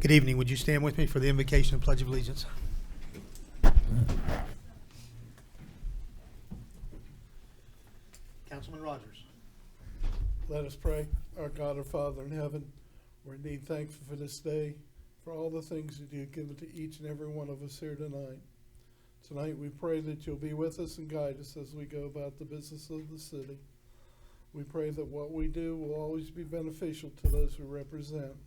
Good evening. Would you stand with me for the invocation and pledge of allegiance? Councilman Rogers. Let us pray. Our God, our Father in heaven, we're indeed thankful for this day, for all the things that you've given to each and every one of us here tonight. Tonight we pray that you'll be with us and guide us as we go about the business of the city. We pray that what we do will always be beneficial to those we represent.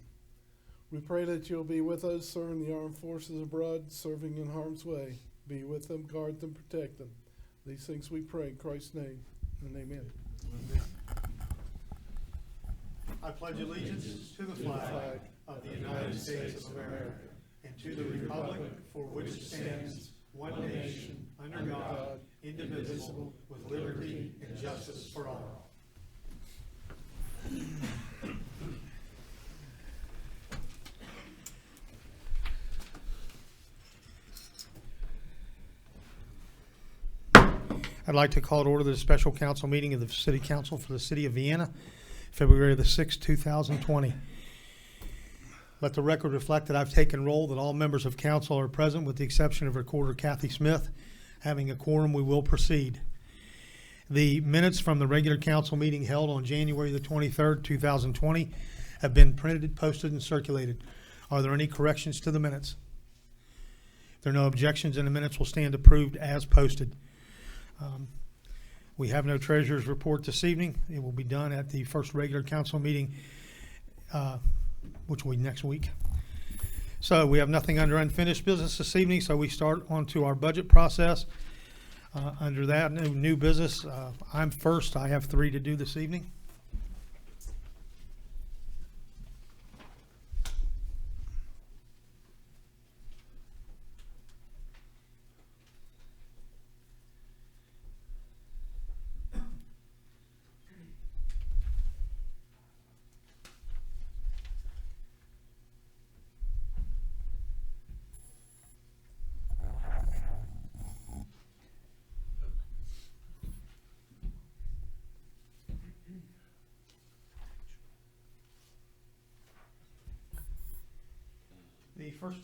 We pray that you'll be with us serving the armed forces abroad, serving in harm's way. Be with them, guard them, protect them. These things we pray in Christ's name, and amen. I pledge allegiance to the flag of the United States of America and to the republic for which it stands, one nation, under God, indivisible, with liberty and justice for all. I'd like to call to order the special council meeting of the City Council for the City of Vienna, February the 6th, 2020. Let the record reflect that I've taken roll, that all members of council are present with the exception of Recorder Kathy Smith. Having a quorum, we will proceed. The minutes from the regular council meeting held on January the 23rd, 2020 have been printed, posted, and circulated. Are there any corrections to the minutes? If there are no objections, then the minutes will stand approved as posted. We have no treasurer's report this evening. It will be done at the first regular council meeting, which will be next week. So we have nothing under unfinished business this evening, so we start on to our budget process. Under that, new business, I'm first. I have 3 to do this evening.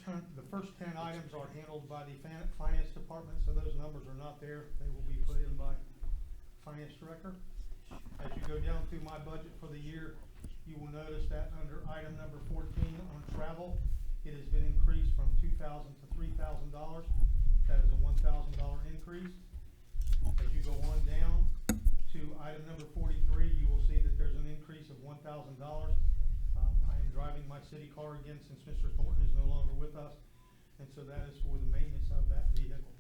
The first 10 items are handled by the finance department, so those numbers are not there. They will be put in by finance director. As you go down through my budget for the year, you will notice that under item number 14 on travel, it has been increased from $2,000 to $3,000. That is a $1,000 increase. As you go on down to item number 43, you will see that there's an increase of $1,000. I am driving my city car again since Mr. Thornton is no longer with us, and so that is for the maintenance of that vehicle.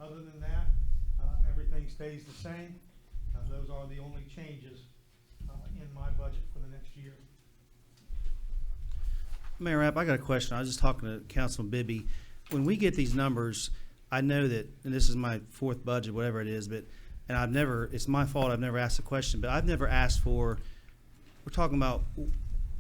Other than that, everything stays the same. Those are the only changes in my budget for the next year. Mayor Rapp, I got a question. I was just talking to Councilman Bibby. When we get these numbers, I know that, and this is my 4th budget, whatever it is, and I've never, it's my fault, I've never asked the question, but I've never asked for, we're talking about,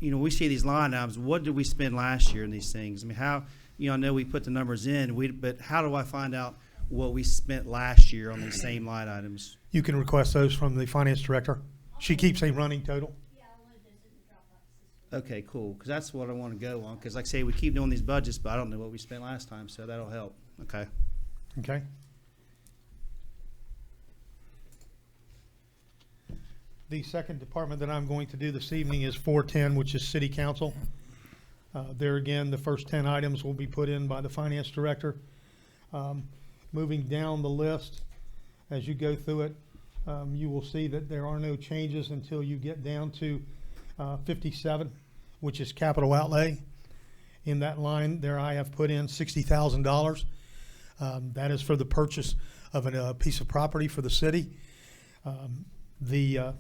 we see these line items. What did we spend last year in these things? I mean, how, I know we put the numbers in, but how do I find out what we spent last year on these same line items? You can request those from the finance director. She keeps a running total. Yeah, I wanted those in the Dropbox system. Okay, cool, because that's what I want to go on, because like I say, we keep doing these budgets, but I don't know what we spent last time, so that'll help. Okay. Okay. The second department that I'm going to do this evening is 410, which is City Council. There again, the first 10 items will be put in by the finance director. Moving down the list, as you go through it, you will see that there are no changes until you get down to 57, which is capital outlay. In that line there, I have put in $60,000. That is for the purchase of a piece of property for the city. The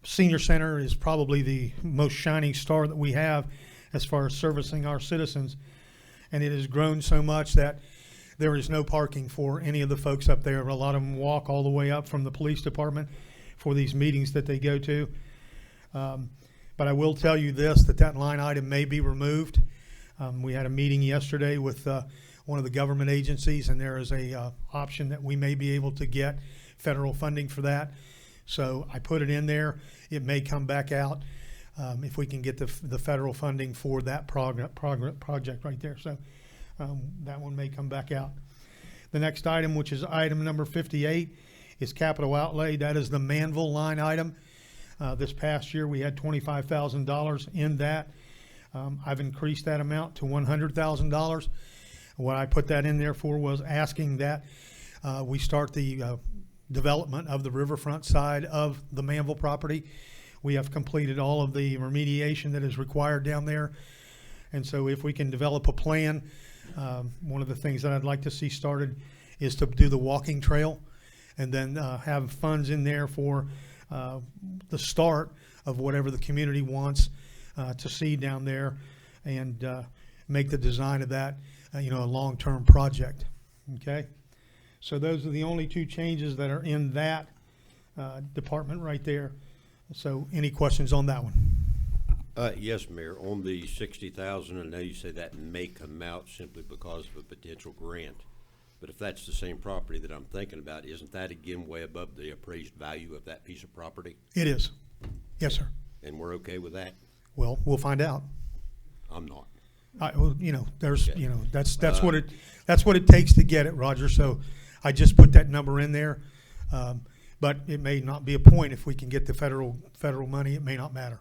senior center is probably the most shining star that we have as far as servicing our citizens, and it has grown so much that there is no parking for any of the folks up there. A lot of them walk all the way up from the police department for these meetings that they go to. But I will tell you this, that line item may be removed. We had a meeting yesterday with one of the government agencies, and there is a option that we may be able to get federal funding for that. So I put it in there. It may come back out. if we can get the federal funding for that project right there. So that one may come back out. The next item, which is item number 58, is capital outlay. That is the Manville line item. This past year, we had $25,000 in that. I've increased that amount to $100,000. What I put that in there for was asking that we start the development of the riverfront side of the Manville property. We have completed all of the remediation that is required down there. And so if we can develop a plan, one of the things that I'd like to see started is to do the walking trail and then have funds in there for the start of whatever the community wants to see down there, and make the design of that a long-term project. Okay, so those are the only two changes that are in that department right there. So any questions on that one? Yes, Mayor. On the 60,000, I know you say that may come out simply because of a potential grant. But if that's the same property that I'm thinking about, isn't that again way above the appraised value of that piece of property? It is. Yes, sir. And we're okay with that? Well, we'll find out. I'm not. There's, Okay. that's what it takes to get it, Roger. So I just put that number in there. But it may not be a point if we can get the federal money. It may not matter.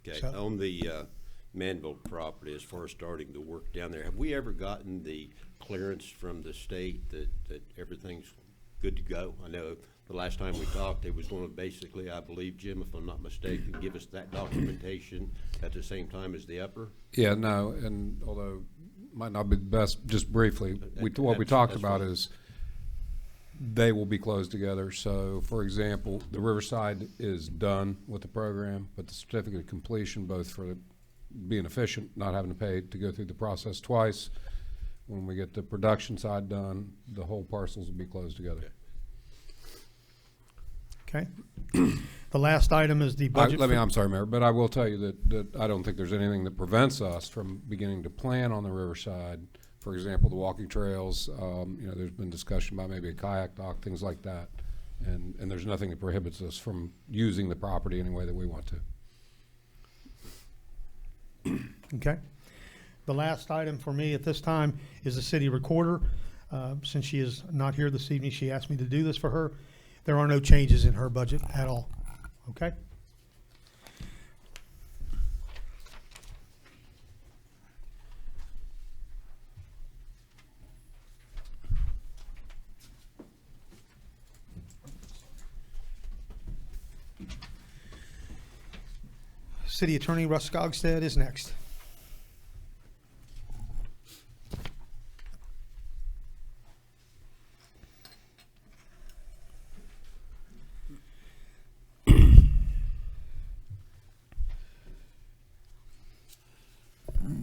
Okay. So- On the Manville property, as far as starting the work down there, have we ever gotten the clearance from the state that everything's good to go? I know the last time we talked, they was going to basically, I believe, Jim, if I'm not mistaken, give us that documentation at the same time as the upper. Yeah, no, and although it might not be the best, just briefly, what we talked That's about fine. is they will be closed together. So, for example, the Riverside is done with the program, but the certificate of completion, both for being efficient, not having to pay to go through the process twice, when we get the production side done, the whole parcels will be closed together. Okay. The last item is the budget. I'm sorry, Mayor, but I will tell you that I don't think there's anything that prevents us from beginning to plan on the Riverside. For example, the walking trails, there's been discussion about maybe a kayak dock, things like that. And there's nothing that prohibits us from using the property any way that we want to. Okay. The last item for me at this time is the city recorder. Since she is not here this evening, she asked me to do this for her. There are no changes in her budget at all. Okay? City Attorney Russ Skogstad is next.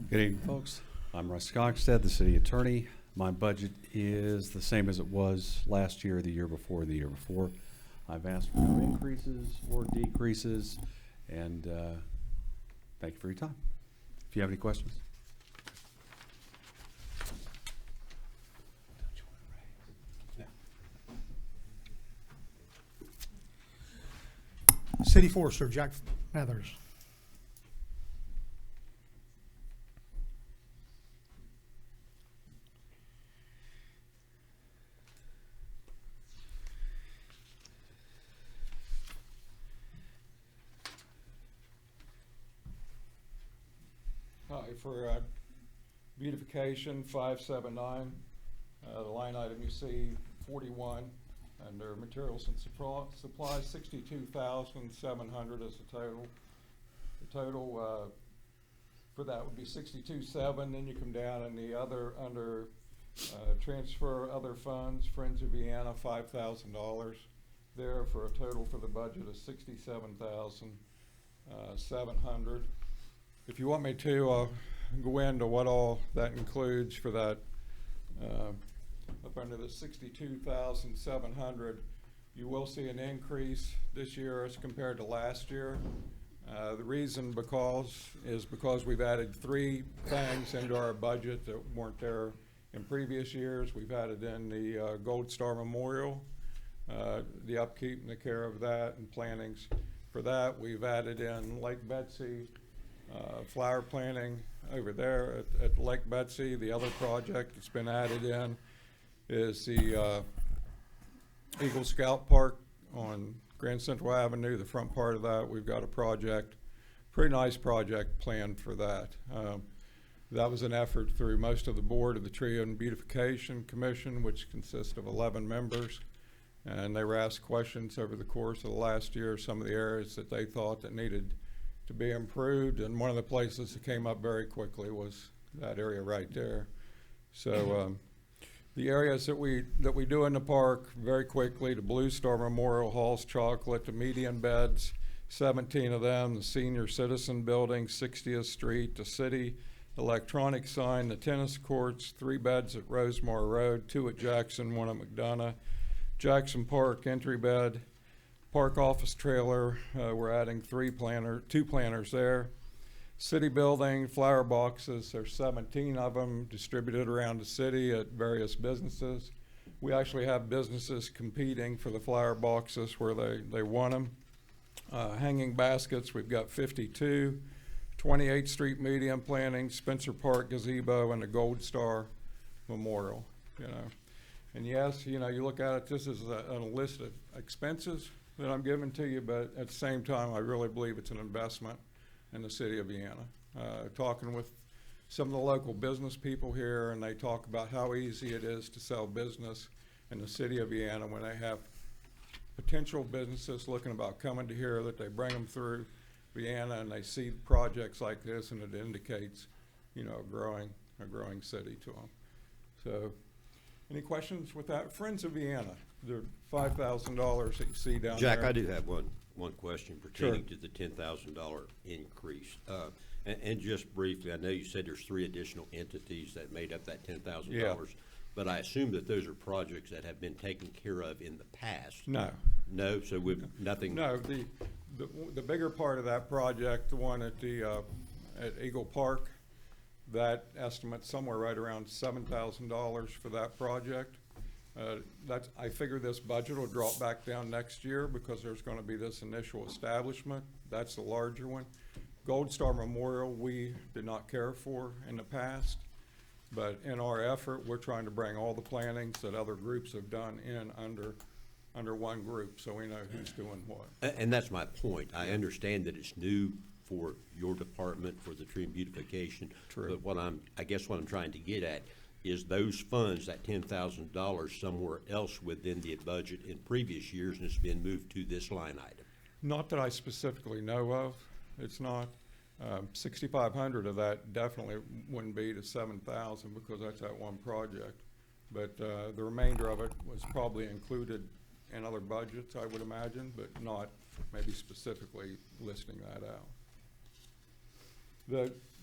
Good evening, folks. I'm Russ Skogstad, the city attorney. My budget is the same as it was last year, the year before, the year before. I've asked for no increases or decreases, and thank you for your time. If you have any questions. City Forester Jack Mathers. Hi, for beautification, 579, the line item you see, 41, under materials and supplies, 62,700 is the total. The total for that would be 62.7. Then you come down in the other under transfer other funds, Friends of Vienna, $5,000 there for a total for the budget of 67,700. If you want me to, I'll go into what all that includes for that. Up under the 62,700, you will see an increase this year as compared to last year. The reason is because we've added 3 things into our budget that weren't there in previous years. We've added in the Gold Star Memorial, the upkeep and the care of that, and plantings for that. We've added in Lake Betsy, flower planting over there at Lake Betsy. The other project that's been added in is the Eagle Scout Park on Grand Central Avenue, the front part of that. We've got a project, pretty nice project planned for that. That was an effort through most of the board of the Tree and Beautification Commission, which consists of 11 members. And they were asked questions over the course of the last year, some of the areas that they thought that needed to be improved. And one of the places that came up very quickly was that area right there. So the areas that we do in the park very quickly, the Blue Star Memorial Hall's Chocolate, the median beds, 17 of them, the Senior Citizen Building, 60th Street, the City Electronic Sign, the tennis courts, 3 beds at Rosemar Road, 2 at Jackson, 1 at McDonough, Jackson Park entry bed, park office trailer, we're adding 2 planters there. City building, flower boxes, there's 17 of them distributed around the city at various businesses. We actually have businesses competing for the flower boxes where they want them. Hanging baskets, we've got 52. 28th Street median planting, Spencer Park gazebo, and the Gold Star Memorial, you know. And yes, you know, you look at it, this is a list of expenses that I'm giving to you, but at the same time, I really believe it's an investment in the city of Vienna. Talking with some of the local business people here, and they talk about how easy it is to sell business in the city of Vienna when they have potential businesses looking about coming to here, that they bring them through Vienna and they see projects like this, and it indicates, you know, a growing city to them. So, any questions with that? Friends of Vienna, the $5,000 that you see down Jack, there. I do have one question pertaining to the $10,000 increase. And just briefly, I know you said there's 3 additional entities that made up that $10,000. Yeah. But I assume that those are projects that have been taken care of in the past. No. No, so we've nothing. No, the bigger part of that project, the one at Eagle Park, that estimate's somewhere right around $7,000 for that project. I figure this budget will drop back down next year because there's going to be this initial establishment. That's the larger one. Gold Star Memorial, we did not care for in the past, but in our effort, we're trying to bring all the plantings that other groups have done in under one group, so we know who's doing what. And that's my point. I understand that it's new for your department, for the tree and beautification. True. But I guess what I'm trying to get at is those funds, that $10,000, somewhere else within the budget in previous years, and it's been moved to this line item. Not that I specifically know of. It's not. 6,500 of that definitely wouldn't be to 7,000 because that's that one project. But the remainder of it was probably included in other budgets, I would imagine, but not maybe specifically listing that out.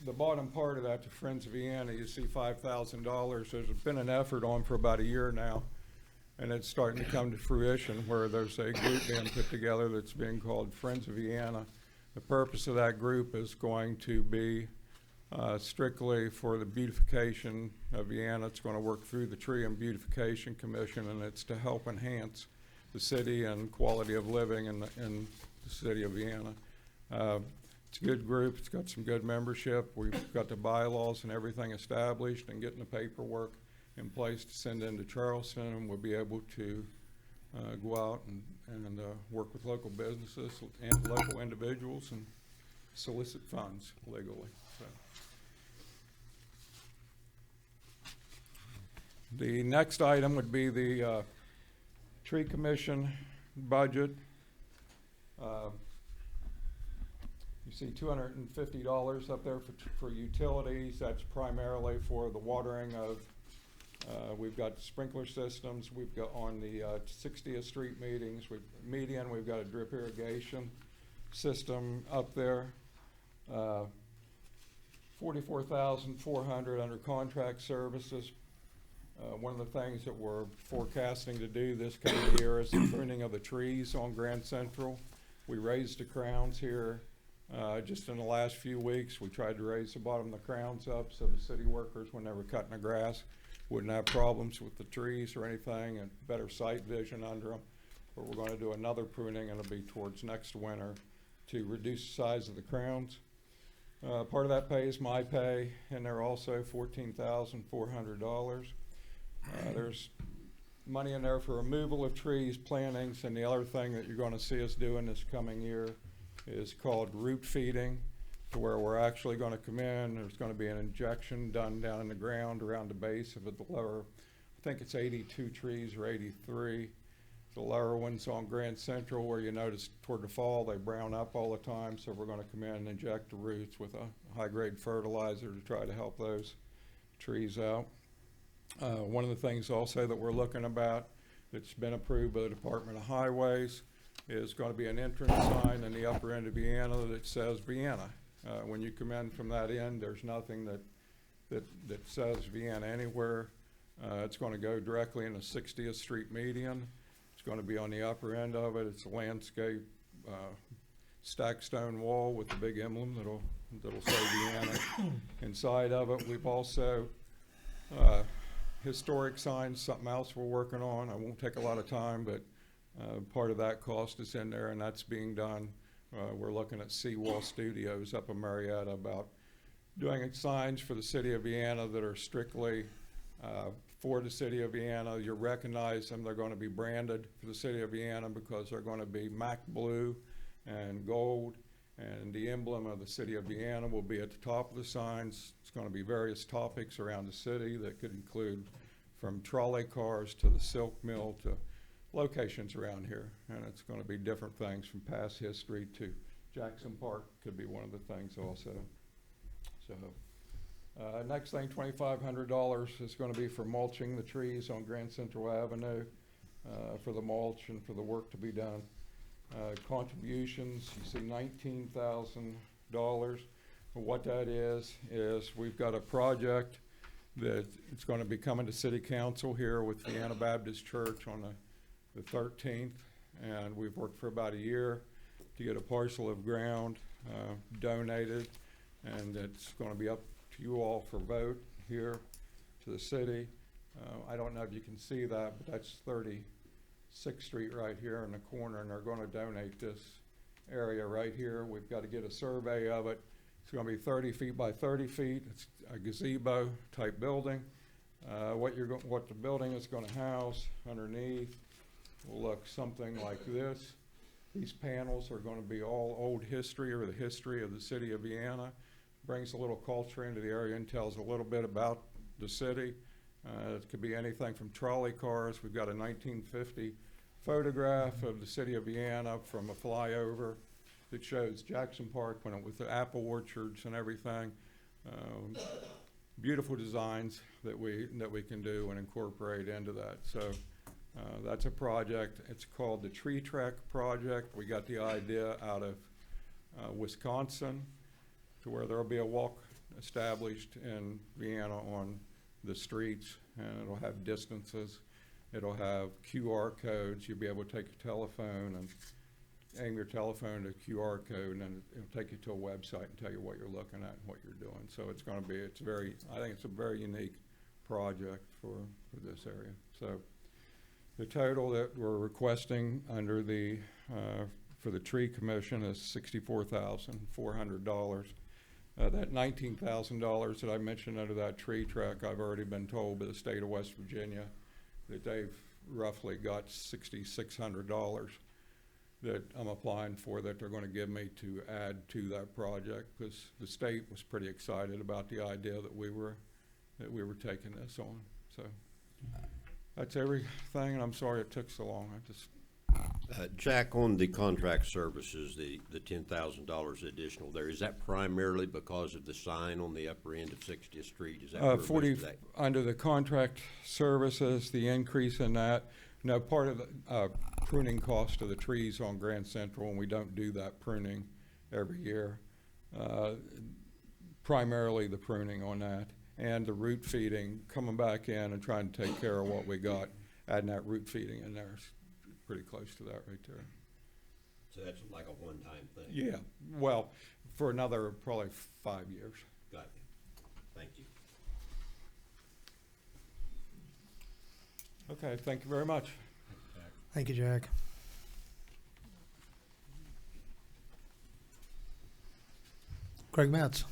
The bottom part of that, to Friends of Vienna, you see $5,000. There's been an effort on for about a year now, and it's starting to come to fruition where there's a group being put together that's being called Friends of Vienna. The purpose of that group is going to be strictly for the beautification of Vienna. It's going to work through the Tree and Beautification Commission, and it's to help enhance the city and quality of living in the city of Vienna. It's a good group. It's got some good membership. We've got the bylaws and everything established and getting the paperwork in place to send into Charleston, and we'll be able to go out and work with local businesses and local individuals and solicit funds legally. So. The next item would be the Tree Commission budget. You see $250 up there for utilities. That's primarily for the watering of, we've got sprinkler systems. We've got on the 60th Street median, we've got a drip irrigation system up there. $44,400 under contract services. One of the things that we're forecasting to do this coming year is the pruning of the trees on Grand Central. We raised the crowns here just in the last few weeks. We tried to raise the bottom of the crowns up so the city workers, when they were cutting the grass, wouldn't have problems with the trees or anything, and better sight vision under them. But we're going to do another pruning, and it'll be towards next winter. to reduce the size of the crowns. Part of that pay is my pay, and they're also $14,400. There's money in there for removal of trees, plantings, and the other thing that you're gonna see us doing this coming year is called root feeding, to where we're actually gonna come in, there's gonna be an injection done down in the ground around the base of the lower, I think it's 82 trees or 83. The lower ones on Grand Central, where you notice toward the fall, they brown up all the time, so we're gonna come in and inject the roots with a high-grade fertilizer to try to help those trees out. One of the things also that we're looking about that's been approved by the Department of Highways is gonna be an entrance sign in the upper end of Vienna that says Vienna. When you come in from that end, there's nothing that says Vienna anywhere. It's gonna go directly in the 60th Street median. It's gonna be on the upper end of it. It's a landscape, stacked stone wall with a big emblem that'll say Vienna inside of it. We've also, historic signs, something else we're working on. I won't take a lot of time, but part of that cost is in there, and that's being done. We're looking at Seawall Studios up in Marietta about doing signs for the city of Vienna that are strictly for the city of Vienna. You recognize them. They're going to be branded for the city of Vienna because they're going to be MAC blue and gold, and the emblem of the city of Vienna will be at the top of the signs. It's going to be various topics around the city that could include from trolley cars to the silk mill to locations around here. And it's going to be different things from past history to Jackson Park could be one of the things also. So next thing, $2,500 is going to be for mulching the trees on Grand Central Avenue, for the mulch and for the work to be done. Contributions, you see $19,000. What that is we've got a project that it's going to be coming to City Council here with Vienna Baptist Church on the 13th, and we've worked for about a year to get a parcel of ground donated, and it's going to be up to you all for vote here to the city. I don't know if you can see that, but that's 36th Street right here in the corner, and they're going to donate this area right here. We've got to get a survey of it. It's going to be 30 feet by 30 feet. It's a gazebo type building. What the building is going to house underneath will look something like this. These panels are going to be all old history or the history of the city of Vienna. Brings a little culture into the area and tells a little bit about the city. It could be anything from trolley cars. We've got a 1950 photograph of the city of Vienna from a flyover that shows Jackson Park when it was the apple orchards and everything. Beautiful designs that we can do and incorporate into that. So that's a project. It's called the Tree Trek Project. We got the idea out of Wisconsin, to where there'll be a walk established in Vienna on the streets, and it'll have distances. It'll have QR codes. You'll be able to take your telephone and aim your telephone to a QR code, and then it'll take you to a website and tell you what you're looking at and what you're doing. So it's going to be, I think it's a very unique project for this area. So the total that we're requesting under the, for the tree commission is $64,400. That $19,000 that I mentioned under that tree track, I've already been told by the state of West Virginia that they've roughly got $6,600 that I'm applying for, that they're going to give me to add to that project, because the state was pretty excited about the idea that we were taking this on. So that's everything, and I'm sorry it took so long. Jack, on the contract services, the $10,000 additional there, is that primarily because of the sign on the upper end of 60th Street? Is that where most of that? Under the contract services, the increase in that, no, part of the pruning cost of the trees on Grand Central, and we don't do that pruning every year. Primarily the pruning on that, and the root feeding, coming back in and trying to take care of what we got, adding that root feeding in there. Pretty close to that right there. So that's like a one-time thing? Yeah, well, for another probably 5 years. Got you. Thank you. Okay, thank you very much. Thank you, Jack. Craig Metz.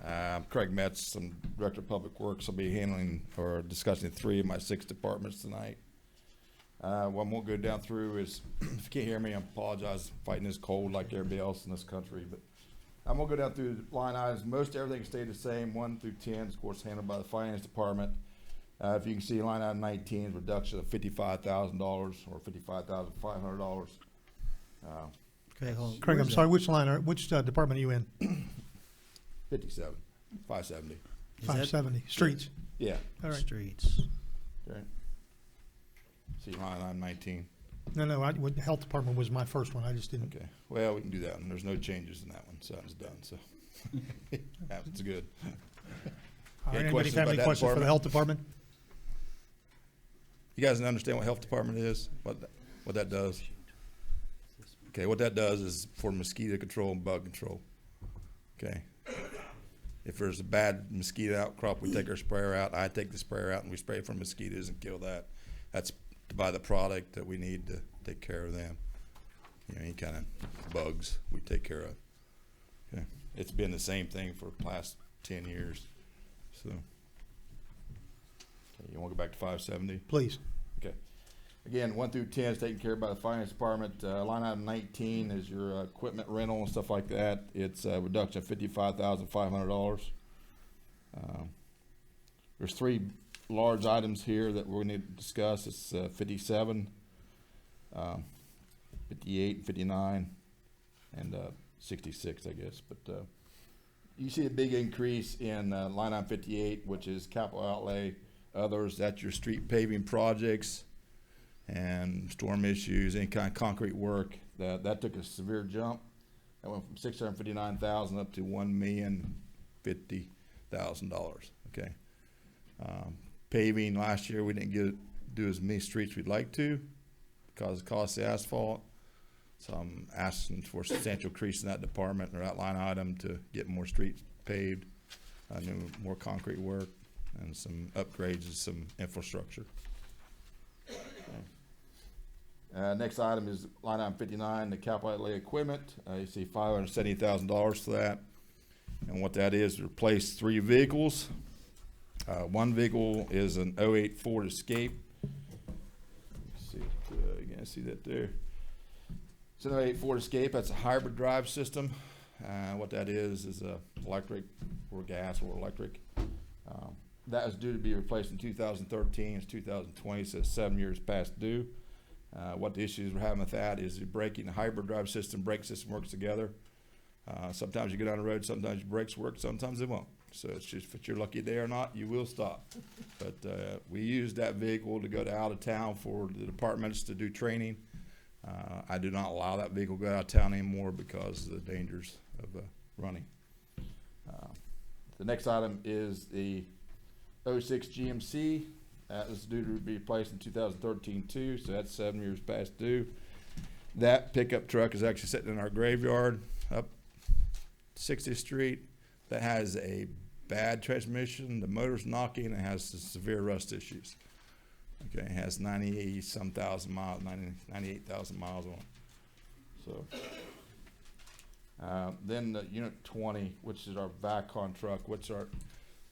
I'm Craig Metz. I'm Director of Public Works. I'll be handling or discussing 3 of my 6 departments tonight. What I won't go down through is, if you can't hear me, I apologize. I'm fighting this cold like everybody else in this country. But I'm going to go down through the line items. Most everything stayed the same, 1 through 10, of course, handled by the Finance Department. If you can see, line item 19 is a reduction of $55,000 or $55,500. Okay, hold on. Craig, I'm Where's sorry, which department are you in? 57, 570. Is that- 570, streets. Yeah. All right. Streets. Okay. See line item 19. No, health department was my first one. I just didn't. Okay, well, we can do that one. There's no changes in that one, so that's done, so. That's good. All right, Any anybody questions have about any that questions for the department? health department? You guys understand what health department is? What that does? Okay, what that does is for mosquito control and bug control. Okay. If there's a bad mosquito outcrop, we take our sprayer out. I take the sprayer out and we spray for mosquitoes and kill that. That's to buy the product that we need to take care of them. You know, any kind of bugs we take care of. Okay. It's been the same thing for the last 10 years. So, okay, you want to go back to 570? Please. Okay. Again, 1 through 10 is taken care of by the Finance Department. Line item 19 is your equipment rental and stuff like that. It's a reduction of $55,500. There's 3 large items here that we're going to discuss. It's 57, 58, 59, and 66, I guess. But you see a big increase in line item 58, which is capital outlay. Others, that's your street paving projects and storm issues, any kind of concrete work. That took a severe jump. That went from $659,000 up to $1,050,000. Okay. Paving last year, we didn't do as many streets we'd like to because of the cost of asphalt. So I'm asking for a substantial increase in that department or that line item to get more streets paved, more concrete work, and some upgrades to some infrastructure. Next item is line item 59, the capital outlay equipment. You see $570,000 for that. And what that is, to replace 3 vehicles. One vehicle is an 08 Ford Escape. See, you can see that there. It's an 08 Ford Escape. That's a hybrid drive system. What that is electric or gas or electric. That is due to be replaced in 2013. It's 2020, so it's 7 years past due. What the issues we're having with that is the braking, the hybrid drive system, brake system works together. Sometimes you go down the road, sometimes your brakes work, sometimes they won't. So it's just if you're lucky day or not, you will stop. But we use that vehicle to go to out of town for the departments to do training. I do not allow that vehicle to go out of town anymore because of the dangers of running. The next item is the 06 GMC. That was due to be replaced in 2013 too, so that's 7 years past due. That pickup truck is actually sitting in our graveyard up 60th Street. That has a bad transmission. The motor's knocking. It has some severe rust issues. Okay, it has 90-some thousand miles, 98,000 miles on it. So, then the Unit 20, which is our VACON truck,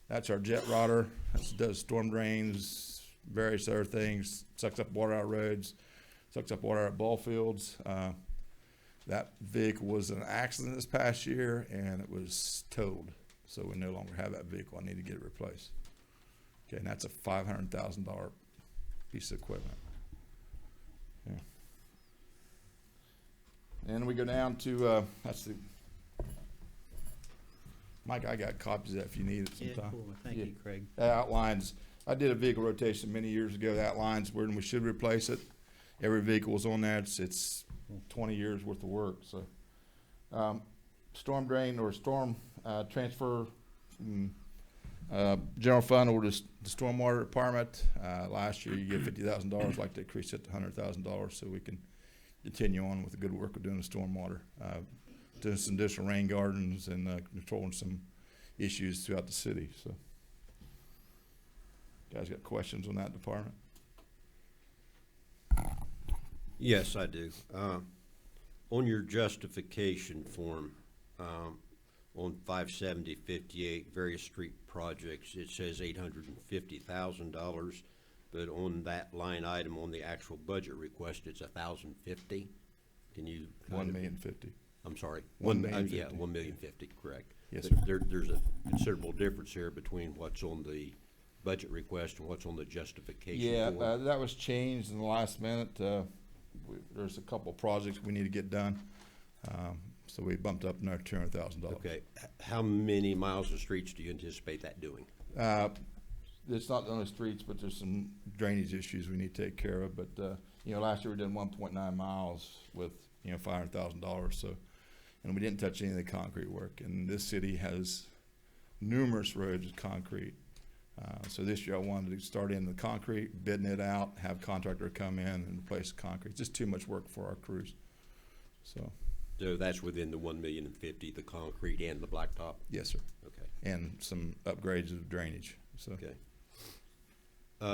that's our jet rotor. That does storm drains, various other things, sucks up water out of roads, sucks up water out of ball fields. That vehicle was in an accident this past year and it was towed. So we no longer have that vehicle. I need to get it replaced. Okay, and that's a $500,000 piece of equipment. Yeah. And we go down to, that's the, Mike, I got copies of that if you need it Yeah, sometime. cool. Thank Yeah. you, Craig. That outlines, I did a vehicle rotation many years ago. That outlines when we should replace it. Every vehicle is on there. It's 20 years worth of work. So, storm drain or storm transfer from general fund or the stormwater department. Last year you get $50,000. I'd like to increase it to $100,000 so we can continue on with the good work of doing the stormwater. Doing some additional rain gardens and controlling some issues throughout the city. So, guys got questions on that department? Yes, I do. On your justification form, on 57058, various street projects, it says $850,000, but on that line item on the actual budget request, it's 1,050. Can you? kind of- 1,050,000. I'm sorry. 1,050,000. Yeah, 1,050,000, correct. Yes, But sir. There's a considerable difference here between what's on the budget request and what's on the justification Yeah, form. that was changed in the last minute. There's a couple projects we need to get done. So we bumped up another $200,000. Okay, how many miles of streets do you anticipate that doing? It's not on the streets, but there's some drainage issues we need to take care of. But, last year we did 1.9 miles with, $500,000. So, and we didn't touch any of the concrete work. And this city has numerous roads with concrete. So this year I wanted to start in the concrete, bidding it out, have contractor come in and replace the concrete. It's just too much work for our crews. So, So that's within the 1,050,000, the concrete and the blacktop? yes, sir. Okay, And some upgrades of drainage. So, okay.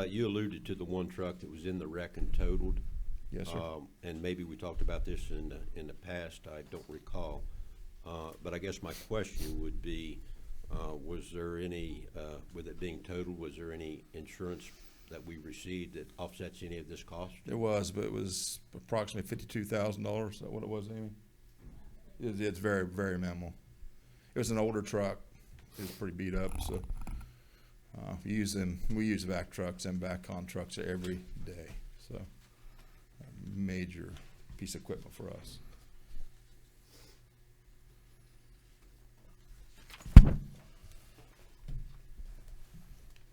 You alluded to the one truck that was in the wreck and totaled. yes, sir. And maybe we talked about this in the past, I don't recall. But I guess my question would be, was there any, with it being totaled, was there any insurance that we received that offsets any of this cost? There was, but it was approximately $52,000. Is that what it was, Amy? It's very, very minimal. It was an older truck. It was pretty beat up, so we use vac trucks and back-on trucks every day. So a major piece of equipment for us.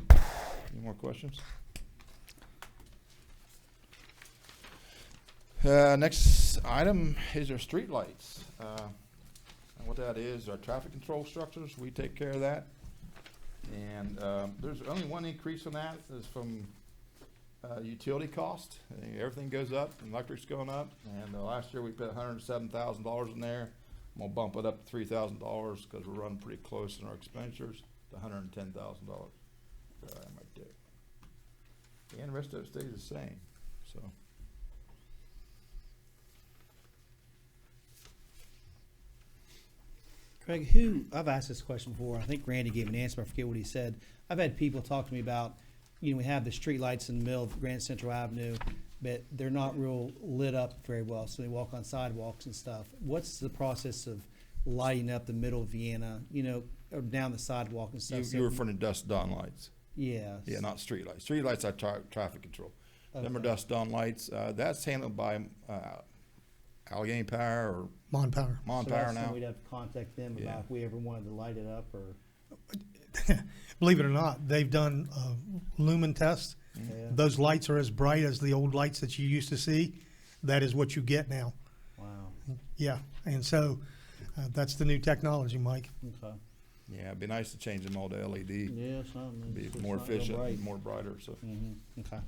Any more questions? Next item is our streetlights. And what that is, our traffic control structures, we take care of that. And there's only one increase on that, is from utility cost. Everything goes up, electric's going up, and last year we put $107,000 in there. I'm gonna bump it up to $3,000 because we're running pretty close in our expenditures to $110,000. There I am right there. And the rest of it stays the same, so. Craig, I've asked this question before, I think Randy gave an answer, I forget what he said. I've had people talk to me about, we have the streetlights in the middle of Grand Central Avenue, but they're not real lit up very well, so they walk on sidewalks and stuff. What's the process of lighting up the middle of Vienna, or down the sidewalk and stuff? You referring to dusk dawn lights? Yeah. Yeah, not streetlights. Streetlights are traffic control. Them are Okay. dusk dawn lights. That's handled by Allegheny Power or Mon Power. Mon So Power that's something now. we'd have to contact them Yeah. about if we ever wanted to light it up, or, Believe it or not, they've done lumen tests. yeah, Those lights are as bright as the old lights that you used to see. That is what you get now. wow, Yeah, and so that's the new technology, Mike. okay. Yeah, it'd be nice to change them all to LED. Yeah, something. Be it's more not real efficient, bright. and more brighter. So Okay.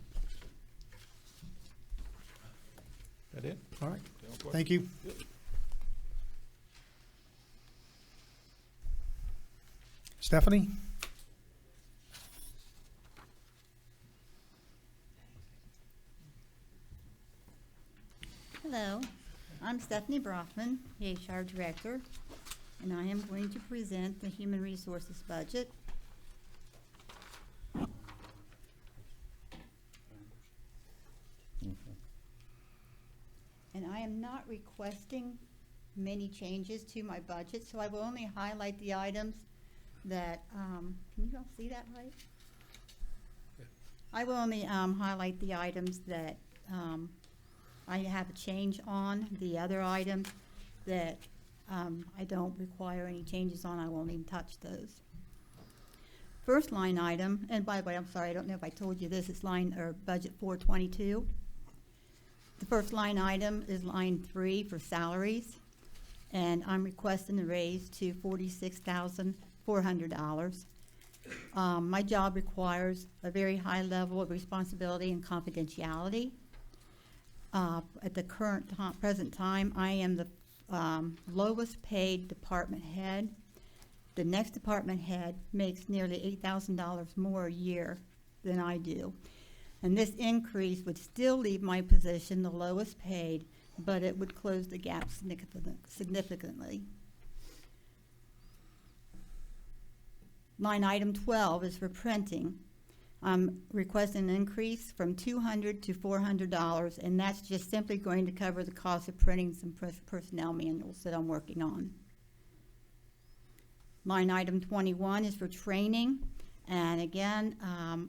that it. All right, thank you. Stephanie? Hello, I'm Stephanie Brockman, the HR Director, and I am going to present the Human Resources budget. And I am not requesting many changes to my budget, so I will only highlight the items that, can you all see that right? I will only highlight the items that I have a change on. The other items that I don't require any changes on, I won't even touch those. First line item, and by the way, I'm sorry, I don't know if I told you this, it's budget 422. The first line item is line 3 for salaries, and I'm requesting a raise to $46,400. My job requires a very high level of responsibility and confidentiality. At the present time, I am the lowest paid department head. The next department head makes nearly $8,000 more a year than I do. And this increase would still leave my position the lowest paid, but it would close the gap significantly. Line item 12 is for printing. I'm requesting an increase from $200 to $400, and that's just simply going to cover the cost of printing some personnel manuals that I'm working on. Line item 21 is for training, and again,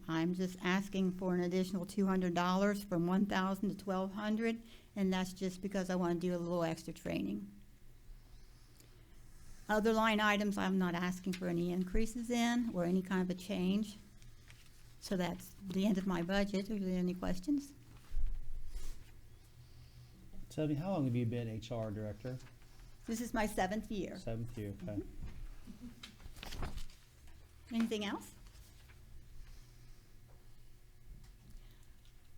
I'm just asking for an additional $200 from $1,000 to $1,200, and that's just because I want to do a little extra training. Other line items, I'm not asking for any increases in or any kind of a change. So that's the end of my budget. Are there any questions? Tell me, how long have you been HR director? This is my 7th year. 7th year, okay. Anything else?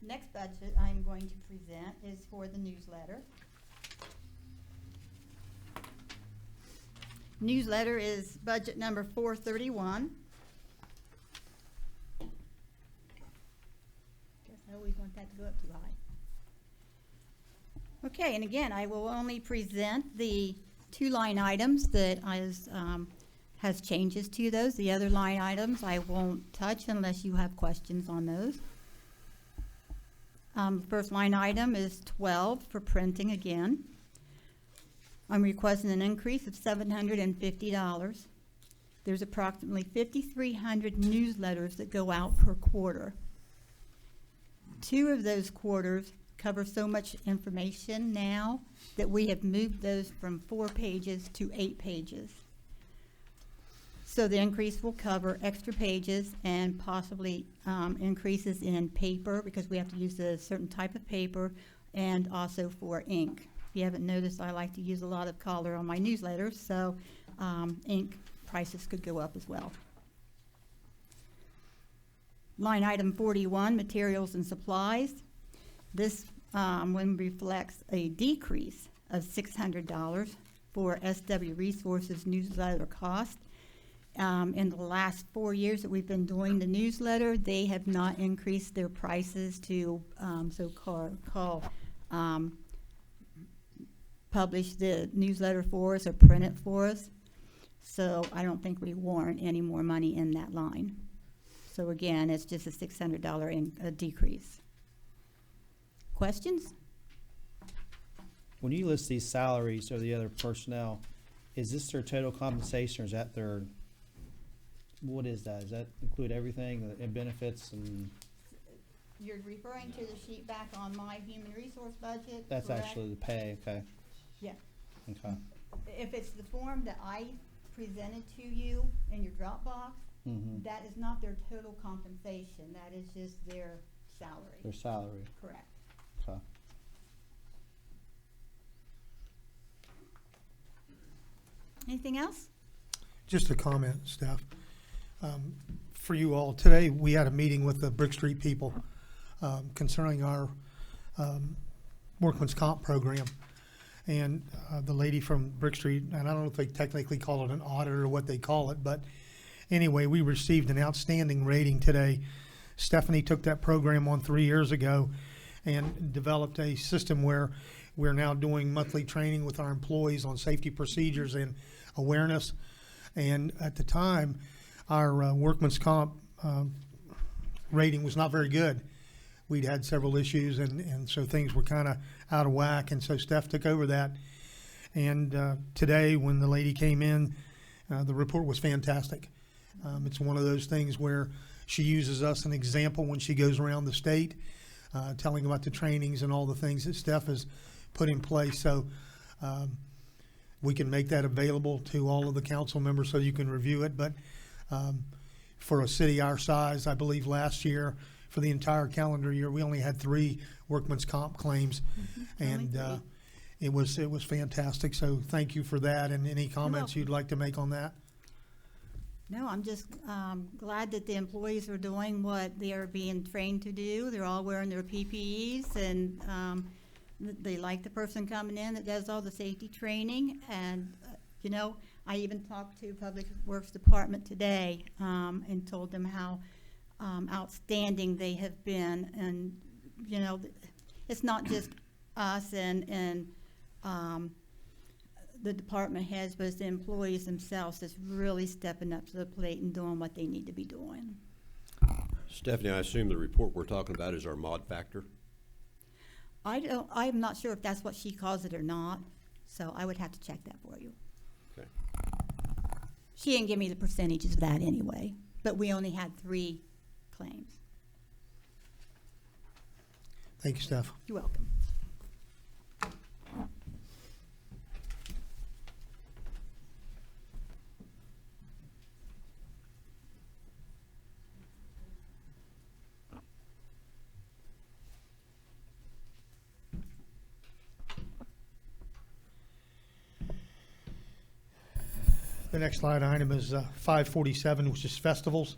Next budget I'm going to present is for the newsletter. Newsletter is budget number 431. Guess I always want that to go up too high. Okay, and again, I will only present the 2 line items that has changes to those. The other line items I won't touch unless you have questions on those. First line item is 12 for printing again. I'm requesting an increase of $750. There's approximately 5,300 newsletters that go out per quarter. 2 of those quarters cover so much information now that we have moved those from 4 pages to 8 pages. So the increase will cover extra pages and possibly increases in paper, because we have to use a certain type of paper, and also for ink. If you haven't noticed, I like to use a lot of color on my newsletters, so ink prices could go up as well. Line item 41, materials and supplies. This one reflects a decrease of $600 for SW Resources newsletter cost. In the last 4 years that we've been doing the newsletter, they have not increased their prices to publish the newsletter for us or print it for us. So I don't think we warrant any more money in that line. So again, it's just a $600 decrease. Questions? When you list these salaries or the other personnel, is this their total compensation, or is that their, what is that? Does that include everything, and benefits and? You're referring to the sheet back on my human resource budget, That's correct? actually the pay, okay, Yeah. okay. If it's the form that I presented to you in your Dropbox, Mm-hmm. that is not their total compensation. That is just their salary. Their salary, Correct. okay. Anything else? Just a comment, Steph. For you all, today we had a meeting with the Brick Street people concerning our workman's comp program. And the lady from Brick Street, and I don't know if they technically call it an audit or what they call it, but anyway, we received an outstanding rating today. Stephanie took that program on 3 years ago and developed a system where we're now doing monthly training with our employees on safety procedures and awareness. And at the time, our workman's comp rating was not very good. We'd had several issues, and so things were kind of out of whack. And so Steph took over that. And today, when the lady came in, the report was fantastic. It's one of those things where she uses us an example when she goes around the state, telling about the trainings and all the things that Steph has put in place. So we can make that available to all of the council members so you can review it. But for a city our size, I believe last year, for the entire calendar year, we only had 3 workman's comp claims. And it was fantastic. So thank you for that. And any comments you'd like to make on that? No, I'm just glad that the employees are doing what they are being trained to do. They're all wearing their PPEs, and they like the person coming in that does all the safety training. And, you know, I even talked to Public Works Department today and told them how outstanding they have been. And, you know, it's not just us and the department heads, but it's the employees themselves that's really stepping up to the plate and doing what they need to be doing. Stephanie, I assume the report we're talking about is our mod factor? I'm not sure if that's what she calls it or not, so I would have to check that for you. Okay. She didn't give me the percentages of that anyway, but we only had 3 claims. Thank you, Steph. You're welcome. The next line item is 547, which is festivals.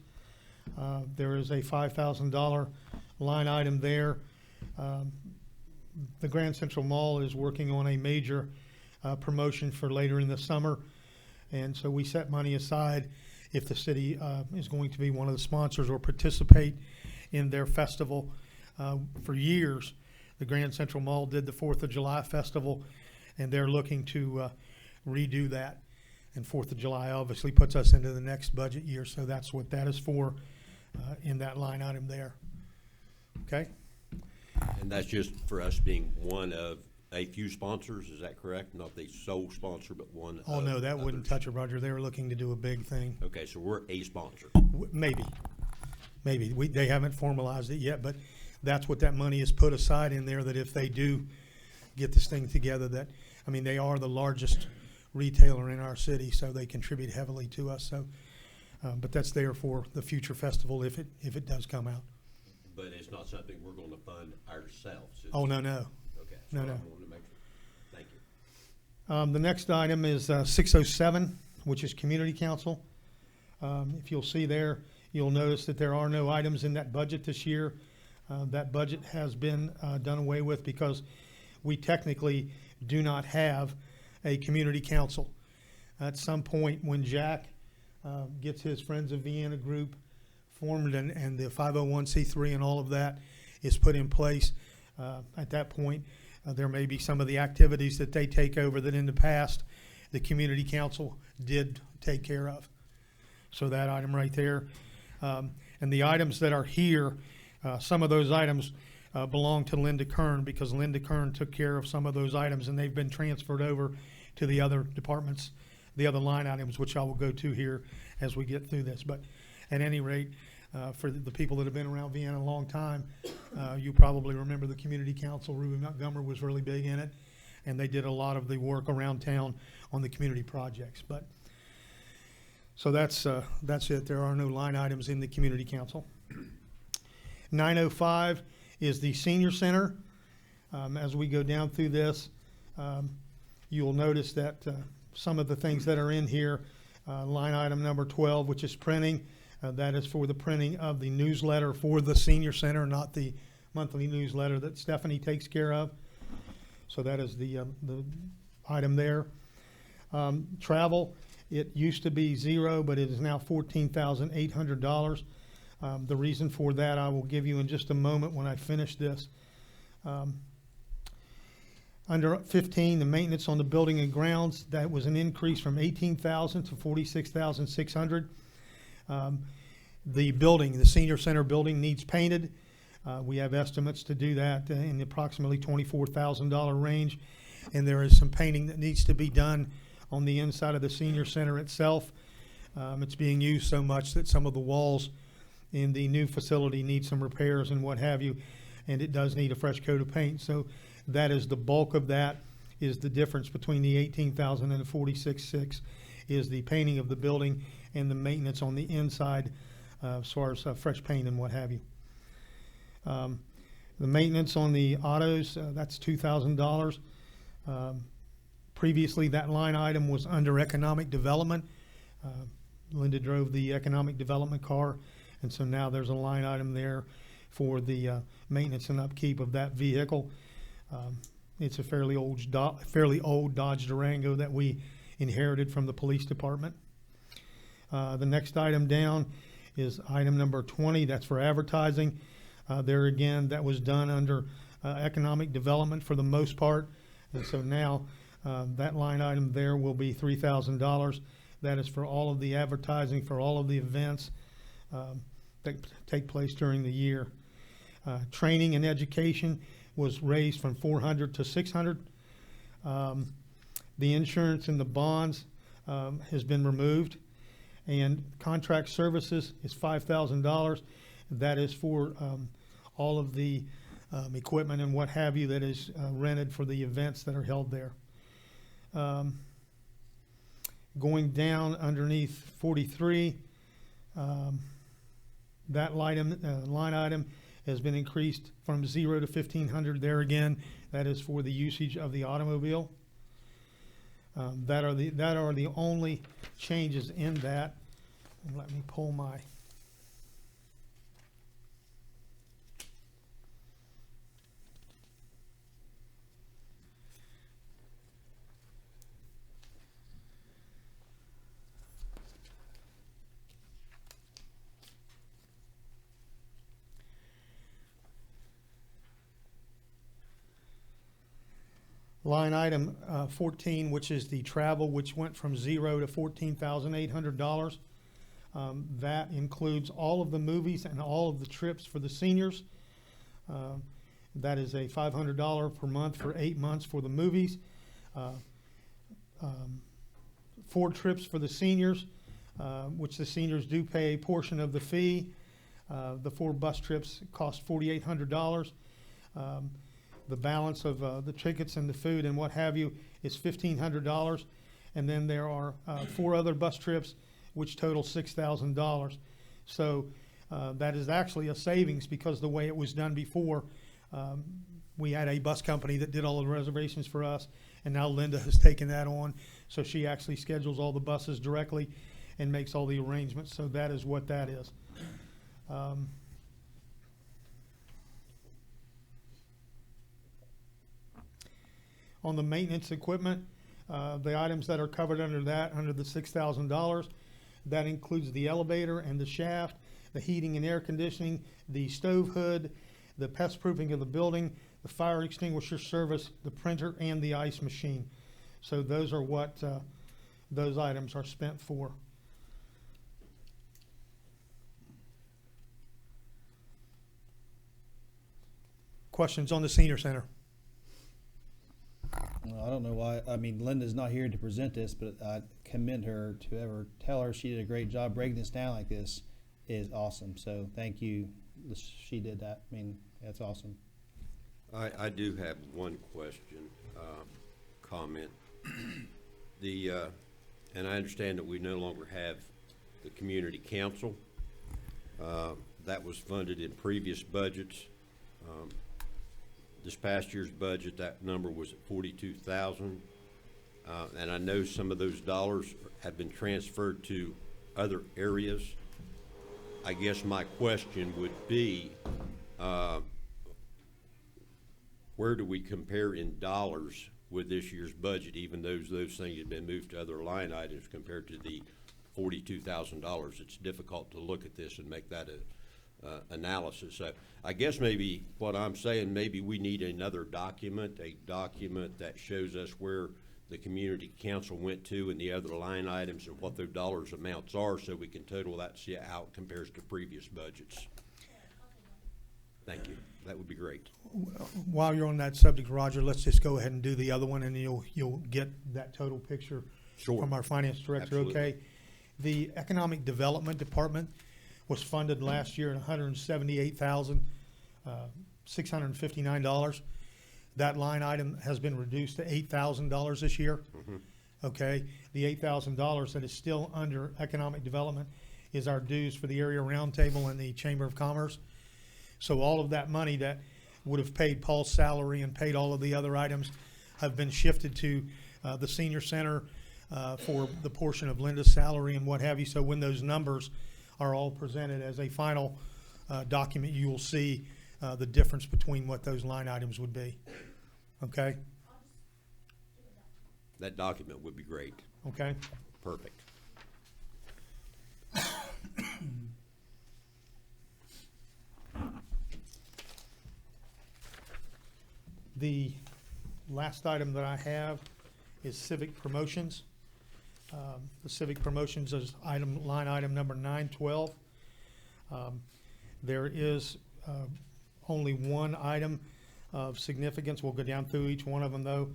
There is a $5,000 line item there. The Grand Central Mall is working on a major promotion for later in the summer, and so we set money aside if the city is going to be one of the sponsors or participate in their festival. For years, the Grand Central Mall did the 4th of July Festival, and they're looking to redo that. And 4th of July obviously puts us into the next budget year, so that's what that is for in that line item there. Okay? And that's just for us being one of a few sponsors, is that correct? Not the sole sponsor, but one of Oh, no, that wouldn't others? touch it, Roger. They were looking to do a big thing. Okay, so we're a sponsor. Maybe. They haven't formalized it yet, but that's what that money is put aside in there, that if they do get this thing together, that, I mean, they are the largest retailer in our city, so they contribute heavily to us. So, but that's there for the future festival if it does come out. But it's not something we're gonna fund ourselves. It's- Oh, no. Okay. No, so I no. wanted to make sure. Thank you. The next item is 607, which is Community Council. If you'll see there, you'll notice that there are no items in that budget this year. That budget has been done away with because we technically do not have a community council. At some point, when Jack gets his Friends of Vienna group formed and the 501c3 and all of that is put in place, at that point, there may be some of the activities that they take over that in the past, the community council did take care of. So that item right there. And the items that are here, some of those items belong to Linda Kern because Linda Kern took care of some of those items and they've been transferred over to the other departments, the other line items, which I will go to here as we get through this. But at any rate, for the people that have been around Vienna a long time, you probably remember the community council. Ruben Montgomery was really big in it, and they did a lot of the work around town on the community projects. But so that's it. There are no line items in the community council. 905 is the senior center. As we go down through this, you'll notice that some of the things that are in here, line item number 12, which is printing, that is for the printing of the newsletter for the senior center, not the monthly newsletter that Stephanie takes care of. So that is the item there. Travel, it used to be 0, but it is now $14,800. The reason for that I will give you in just a moment when I finish this. Under 15, the maintenance on the building and grounds, that was an increase from $18,000 to $46,600. The building, the senior center building needs painted. We have estimates to do that in the approximately $24,000 range. And there is some painting that needs to be done on the inside of the senior center itself. It's being used so much that some of the walls in the new facility need some repairs and what have you, and it does need a fresh coat of paint. So that is the bulk of that, is the difference between the $18,000 and the $46,600 is the painting of the building and the maintenance on the inside as far as fresh paint and what have you. The maintenance on the autos, that's $2,000. Previously, that line item was under economic development. Linda drove the economic development car, and so now there's a line item there for the maintenance and upkeep of that vehicle. It's a fairly old Dodge Durango that we inherited from the police department. The next item down is item number 20, that's for advertising. There again, that was done under economic development for the most part. And so now, that line item there will be $3,000. That is for all of the advertising, for all of the events that take place during the year. Training and education was raised from 400 to 600. The insurance and the bonds has been removed. And contract services is $5,000. That is for all of the equipment and what have you that is rented for the events that are held there. Going down underneath 43, that line item has been increased from 0 to 1,500. There again, that is for the usage of the automobile. That are the only changes in that. And let me pull my. Line item 14, which is the travel, which went from 0 to $14,800. That includes all of the movies and all of the trips for the seniors. That is a $500 per month for 8 months for the movies. 4 trips for the seniors, which the seniors do pay a portion of the fee. The 4 bus trips cost $4,800. The balance of the tickets and the food and what have you is $1,500. And then there are 4 other bus trips, which total $6,000. So that is actually a savings because the way it was done before, we had a bus company that did all the reservations for us, and now Linda has taken that on. So she actually schedules all the buses directly and makes all the arrangements. So that is what that is. On the maintenance equipment, the items that are covered under that, under the $6,000, that includes the elevator and the shaft, the heating and air conditioning, the stove hood, the pest proofing of the building, the fire extinguisher service, the printer, and the ice machine. So those are what those items are spent for. Questions on the senior center? Well, I don't know why, I mean, Linda's not here to present this, but I commend her to ever tell her she did a great job breaking this down like this is awesome. So thank you. She did that. I mean, that's awesome. I do have one question, comment. And I understand that we no longer have the community council. That was funded in previous budgets. This past year's budget, that number was at $42,000. And I know some of those dollars have been transferred to other areas. I guess my question would be, where do we compare in dollars with this year's budget, even though those things have been moved to other line items compared to the $42,000? It's difficult to look at this and make that analysis. So I guess maybe what I'm saying, maybe we need another document, a document that shows us where the community council went to and the other line items and what their dollars amounts are, so we can total that, see how it compares to previous budgets. Thank you. That would be great. While you're on that subject, Roger, let's just go ahead and do the other one, and you'll get that total picture Sure. from our finance director. Absolutely. Okay. The Economic Development Department was funded last year at $178,659. That line item has been reduced to $8,000 this year. Mm-hmm. Okay, the $8,000 that is still under economic development is our dues for the area roundtable and the Chamber of Commerce. So all of that money that would have paid Paul's salary and paid all of the other items have been shifted to the senior center for the portion of Linda's salary and what have you. So when those numbers are all presented as a final document, you will see the difference between what those line items would be. Okay? That document would be great. Okay? Perfect. The last item that I have is civic promotions. The civic promotions is line item number 912. There is only one item of significance. We'll go down through each one of them though.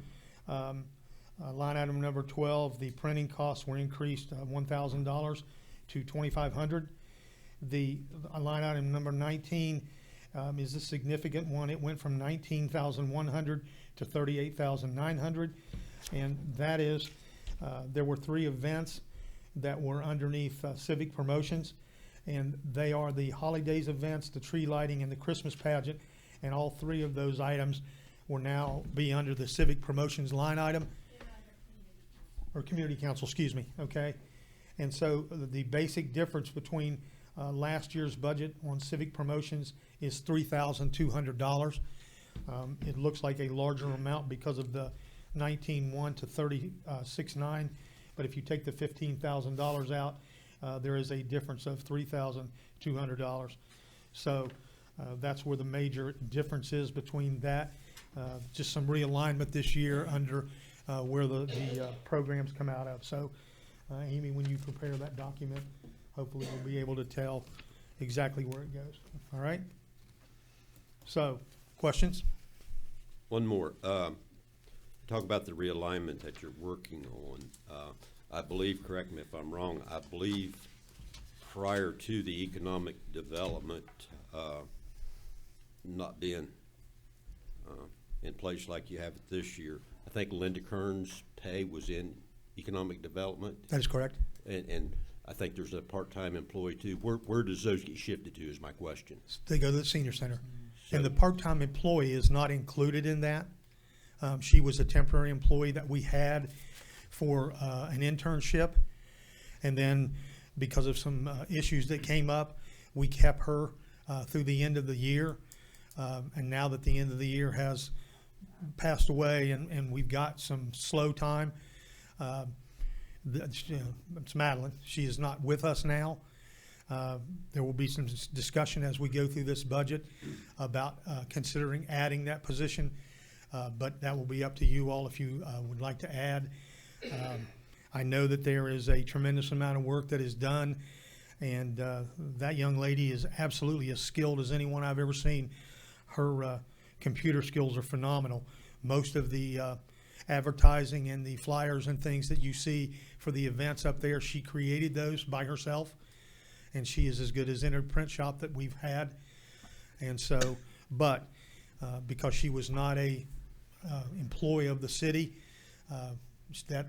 Line item number 12, the printing costs were increased $1,000 to $2,500. The line item number 19 is a significant one. It went from $19,100 to $38,900, and that is there were 3 events that were underneath civic promotions, and they are the holidays events, the tree lighting, and the Christmas pageant, and all 3 of those items will now be under the civic promotions line item, or community council, excuse me, okay? And so the basic difference between last year's budget on civic promotions is $3,200. It looks like a larger amount because of the 19.1 to 36.9, but if you take the $15,000 out, there is a difference of $3,200. So that's where the major difference is between that. Just some realignment this year under where the programs come out of. So, Amy, when you prepare that document, hopefully we'll be able to tell exactly where it goes. All right? So, questions? One more. Talk about the realignment that you're working on. I believe, correct me if I'm wrong, I believe prior to the economic development not being in place like you have it this year, I think Linda Kern's pay was in economic development, That is correct. and I think there's a part-time employee too. Where does those get shifted to is my question. They go to the senior center. So- And the part-time employee is not included in that. She was a temporary employee that we had for an internship. And then because of some issues that came up, we kept her through the end of the year. And now that the end of the year has passed away and we've got some slow time, it's Madeline. She is not with us now. There will be some discussion as we go through this budget about considering adding that position, but that will be up to you all if you would like to add. I know that there is a tremendous amount of work that is done, and that young lady is absolutely as skilled as anyone I've ever seen. Her computer skills are phenomenal. Most of the advertising and the flyers and things that you see for the events up there, she created those by herself, and she is as good as any print shop that we've had. And so, but because she was not a employee of the city, that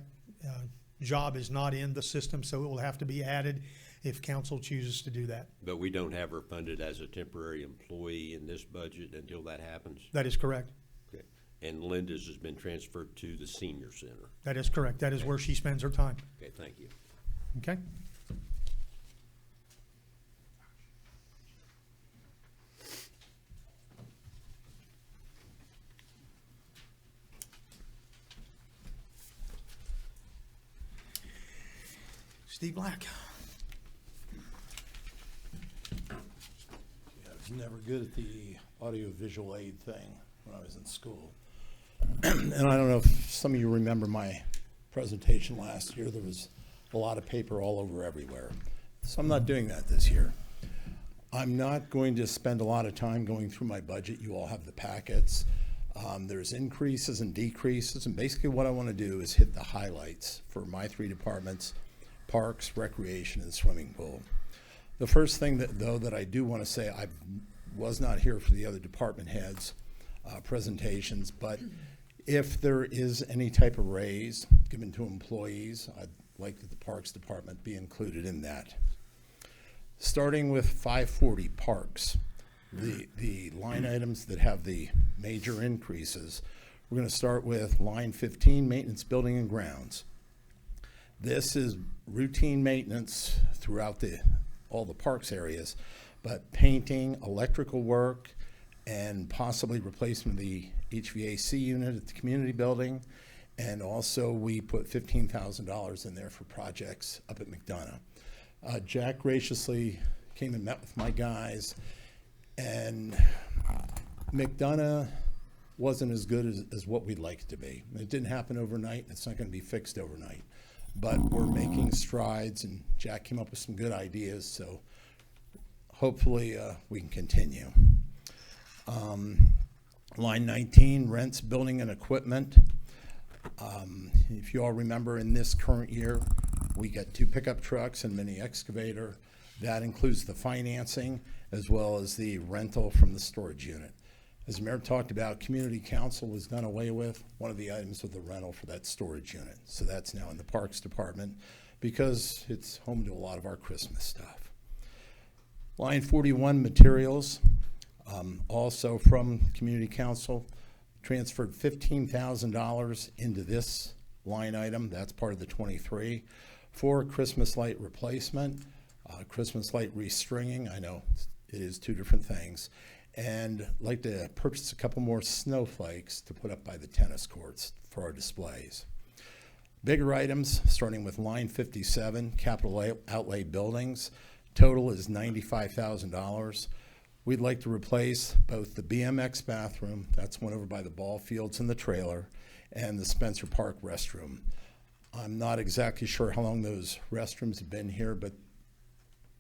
job is not in the system, so it will have to be added if council chooses to do that. But we don't have her funded as a temporary employee in this budget until that happens? That is correct. Okay. And Linda's has been transferred to the senior center? That is correct. That is where she spends her time. Okay, thank you. Okay? Steve Black. I was never good at the audiovisual aid thing when I was in school. And I don't know if some of you remember my presentation last year. There was a lot of paper all over everywhere. So I'm not doing that this year. I'm not going to spend a lot of time going through my budget. You all have the packets. There's increases and decreases, and basically what I want to do is hit the highlights for my 3 departments: parks, recreation, and swimming pool. The first thing that I do want to say, I was not here for the other department heads' presentations, but if there is any type of raise given to employees, I'd like that the Parks Department be included in that. Starting with 540 Parks, the line items that have the major increases, we're going to start with line 15, maintenance, building and grounds. This is routine maintenance throughout all the parks areas, but painting, electrical work, and possibly replacement of the HVAC unit at the community building. And also we put $15,000 in there for projects up at McDonough. Jack graciously came and met with my guys, and McDonough wasn't as good as what we'd like it to be. It didn't happen overnight, and it's not gonna be fixed overnight. But we're making strides, and Jack came up with some good ideas, so hopefully we can continue. Line 19, rents, building, and equipment. If you all remember, in this current year, we got 2 pickup trucks and mini excavator. That includes the financing as well as the rental from the storage unit. As the mayor talked about, community council was done away with. One of the items was the rental for that storage unit. So that's now in the Parks Department because it's home to a lot of our Christmas stuff. Line 41, materials. Also from community council, transferred $15,000 into this line item. That's part of the 23 for Christmas light replacement, Christmas light restringing. I know it is 2 different things. And like to purchase a couple more snowflakes to put up by the tennis courts for our displays. Bigger items, starting with line 57, capital outlay buildings. Total is $95,000. We'd like to replace both the BMX bathroom, that's one over by the ball fields and the trailer, and the Spencer Park restroom. I'm not exactly sure how long those restrooms have been here, but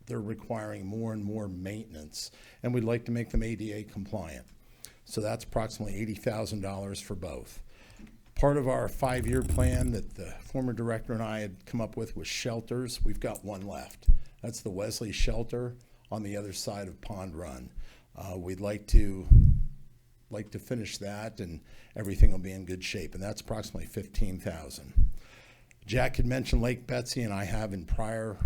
they're requiring more and more maintenance, and we'd like to make them ADA compliant. So that's approximately $80,000 for both. Part of our 5-year plan that the former director and I had come up with was shelters. We've got one left. That's the Wesley Shelter on the other side of Pond Run. We'd like to finish that, and everything will be in good shape, and that's approximately $15,000. Jack had mentioned Lake Betsy, and I have in prior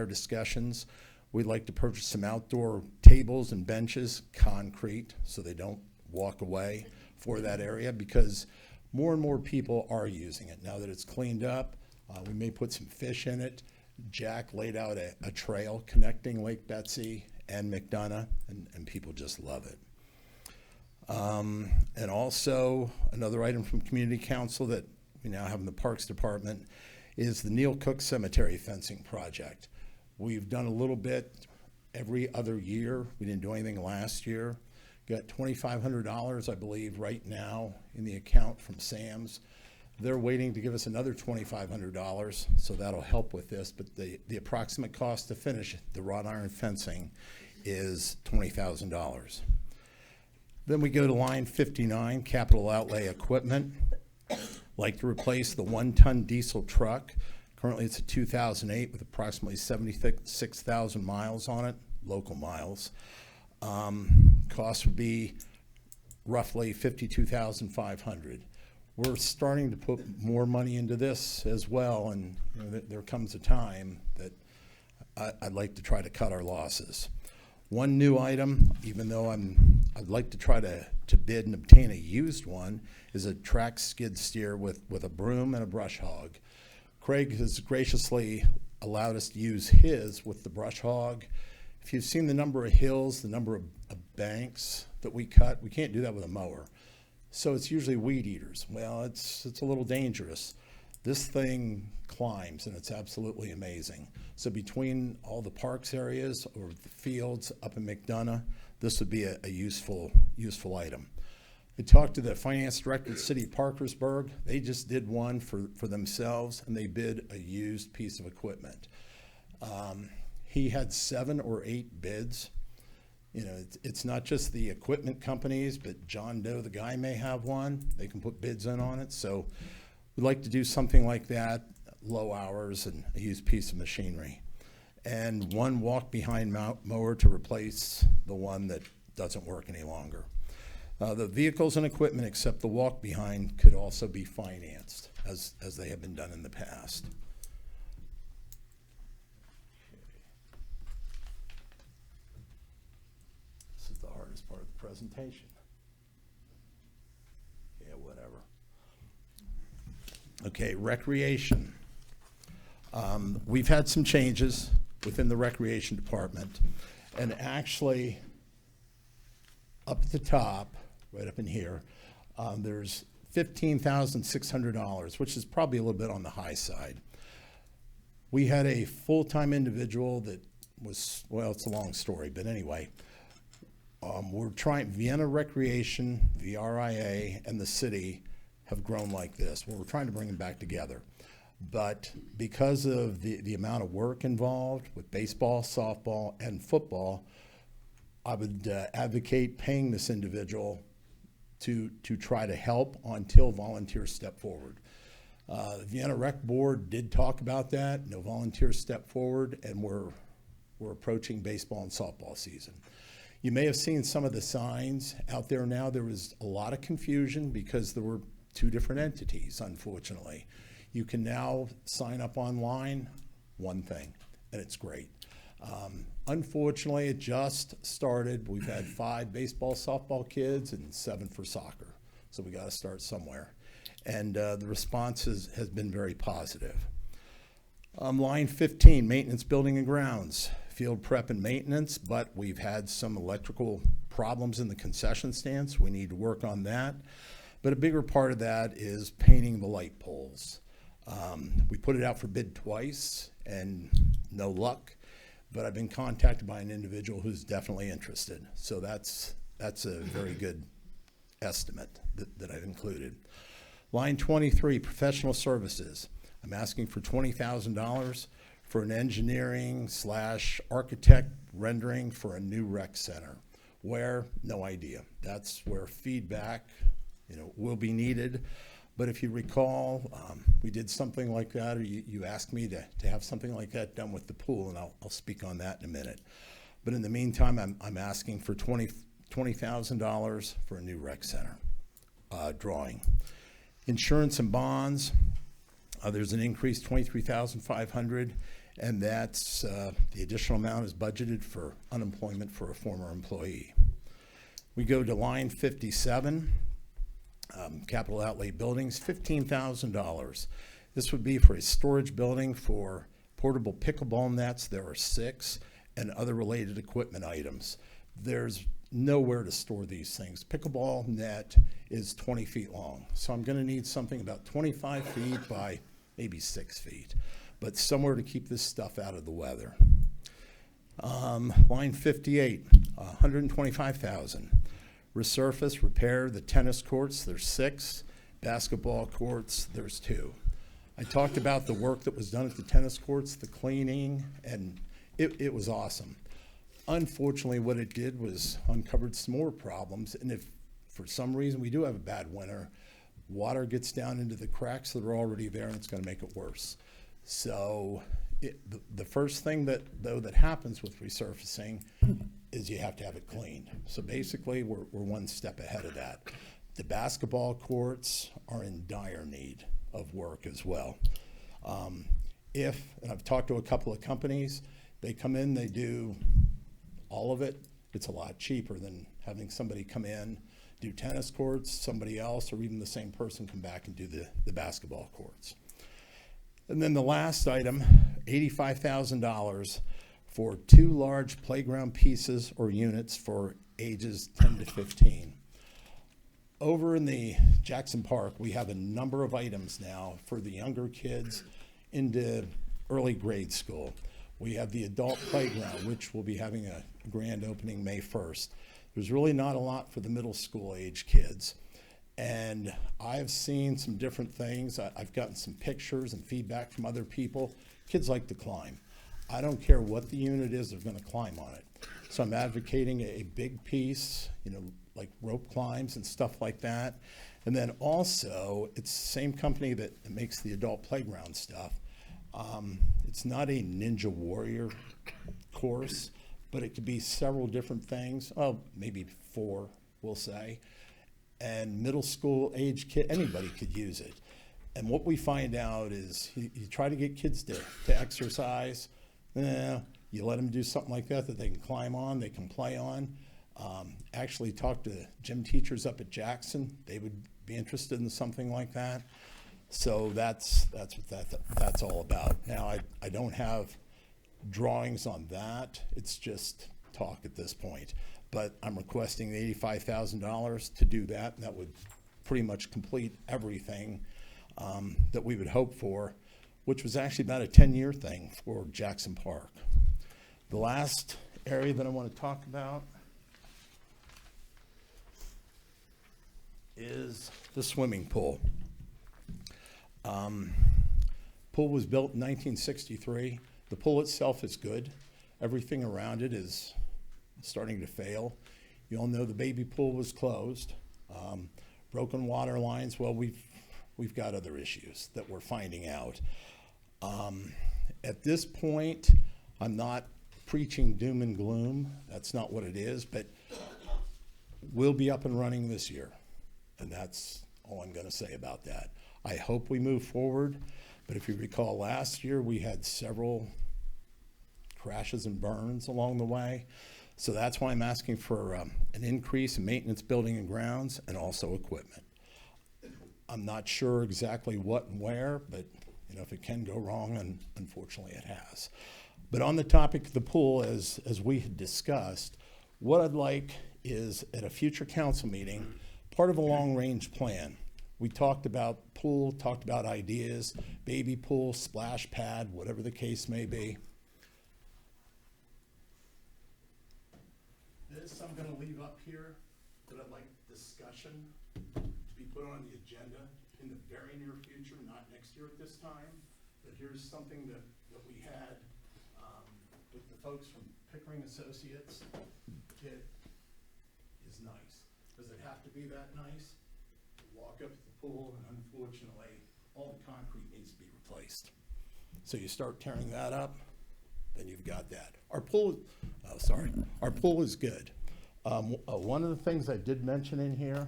discussions. We'd like to purchase some outdoor tables and benches, concrete, so they don't walk away for that area, because more and more people are using it. Now that it's cleaned up, we may put some fish in it. Jack laid out a trail connecting Lake Betsy and McDonough, and people just love it. And also, another item from Community Council that we now have in the Parks Department is the Neil Cook Cemetery fencing project. We've done a little bit every other year. We didn't do anything last year. Got $2,500, I believe, right now in the account from Sam's. They're waiting to give us another $2,500, so that'll help with this. But the approximate cost to finish the wrought iron fencing is $20,000. Then we go to line 59, capital outlay equipment. Like to replace the 1-ton diesel truck. Currently it's a 2008 with approximately 76,000 miles on it, local miles. Cost would be roughly $52,500. We're starting to put more money into this as well, and there comes a time that I'd like to try to cut our losses. One new item, even though I'd like to try to bid and obtain a used one, is a track skid steer with a broom and a brush hog. Craig has graciously allowed us to use his with the brush hog. If you've seen the number of hills, the number of banks that we cut, we can't do that with a mower. So it's usually weed eaters. Well, it's a little dangerous. This thing climbs, and it's absolutely amazing. So between all the parks areas or the fields up in McDonough, this would be a useful item. I talked to the finance director at City of Parkersburg. They just did one for themselves, and they bid a used piece of equipment. He had 7 or 8 bids. It's not just the equipment companies, but John Doe, the guy, may have one. They can put bids in on it. So we'd like to do something like that, low hours and a used piece of machinery. And one walk-behind mower to replace the one that doesn't work any longer. The vehicles and equipment, except the walk-behind, could also be financed, as they have been done in the past. This is the hardest part of the presentation. Yeah, whatever. Okay, recreation. We've had some changes within the recreation department, and actually, up at the top, right up in here, there's $15,600, which is probably a little bit on the high side. We had a full-time individual that was, well, it's a long story, but anyway, We're trying, Vienna Recreation, VRIA, and the city have grown like this. Well, we're trying to bring them back together. But because of the amount of work involved with baseball, softball, and football, I would advocate paying this individual to try to help until volunteers step forward. The Vienna Rec Board did talk about that. No volunteers step forward, and we're approaching baseball and softball season. You may have seen some of the signs out there now. There was a lot of confusion because there were two different entities, unfortunately. You can now sign up online, one thing, and it's great. Unfortunately, it just started. We've had 5 baseball, softball kids and 7 for soccer. So we got to start somewhere. And the response has been very positive. Line 15, maintenance, building and grounds, field prep and maintenance, but we've had some electrical problems in the concession stands. We need to work on that. But a bigger part of that is painting the light poles. We put it out for bid twice and no luck, but I've been contacted by an individual who's definitely interested. So that's a very good estimate that I've included. Line 23, professional services. I'm asking for $20,000 for an engineering / architect rendering for a new rec center. Where? No idea. That's where feedback, will be needed. But if you recall, we did something like that, or you asked me to have something like that done with the pool, and I'll speak on that in a minute. But in the meantime, I'm asking for $20,000 for a new rec center drawing. Insurance and bonds, there's an increase, $23,500, and that's the additional amount is budgeted for unemployment for a former employee. We go to line 57. Capital outlay buildings, $15,000. This would be for a storage building for portable pickleball nets. There are 6, and other related equipment items. There's nowhere to store these things. Pickleball net is 20 feet long, so I'm going to need something about 25 feet by maybe 6 feet, but somewhere to keep this stuff out of the weather. Line 58, $125,000. Resurface, repair the tennis courts, there's 6. Basketball courts, there's 2. I talked about the work that was done at the tennis courts, the cleaning, and it was awesome. Unfortunately, what it did was uncovered some more problems, and if for some reason we do have a bad winter, water gets down into the cracks that are already there, and it's going to make it worse. So the first thing that happens with resurfacing is you have to have it cleaned. So basically, we're one step ahead of that. The basketball courts are in dire need of work as well. And I've talked to a couple of companies, they come in, they do all of it. It's a lot cheaper than having somebody come in, do tennis courts, somebody else, or even the same person come back and do the basketball courts. And then the last item, $85,000 for 2 large playground pieces or units for ages 10 to 15. Over in the Jackson Park, we have a number of items now for the younger kids into early grade school. We have the adult playground, which will be having a grand opening May 1st. There's really not a lot for the middle school age kids. And I've seen some different things. I've gotten some pictures and feedback from other people. Kids like to climb. I don't care what the unit is, they're gonna climb on it. So I'm advocating a big piece, like rope climbs and stuff like that. And then also, it's the same company that makes the adult playground stuff. It's not a Ninja Warrior course, but it could be several different things. Oh, maybe 4, we'll say. And middle school age kid, anybody could use it. And what we find out is you try to get kids to exercise. You let them do something like that they can climb on, they can play on. Actually talked to gym teachers up at Jackson. They would be interested in something like that. So that's what that's all about. Now, I don't have drawings on that. It's just talk at this point. But I'm requesting the $85,000 to do that, and that would pretty much complete everything that we would hope for, which was actually about a 10-year thing for Jackson Park. The last area that I want to talk about is the swimming pool. Pool was built in 1963. The pool itself is good. Everything around it is starting to fail. You all know the baby pool was closed. Broken water lines, well, we've got other issues that we're finding out. At this point, I'm not preaching doom and gloom. That's not what it is, but we'll be up and running this year. And that's all I'm gonna say about that. I hope we move forward, but if you recall last year, we had several crashes and burns along the way. So that's why I'm asking for an increase in maintenance, building and grounds, and also equipment. I'm not sure exactly what and where, but you know, if it can go wrong, and unfortunately it has. But on the topic of the pool, as we had discussed, what I'd like is at a future council meeting, part of a long-range plan. We talked about pool, talked about ideas, baby pool, splash pad, whatever the case may be. This I'm gonna leave up here, that I'd like discussion to be put on the agenda in the very near future, not next year at this time. But here's something that we had with the folks from Pickering Associates. It is nice. Does it have to be that nice? You walk up to the pool and unfortunately, all the concrete needs to be replaced. So you start tearing that up, then you've got that. Our pool, our pool is good. One of the things I did mention in here,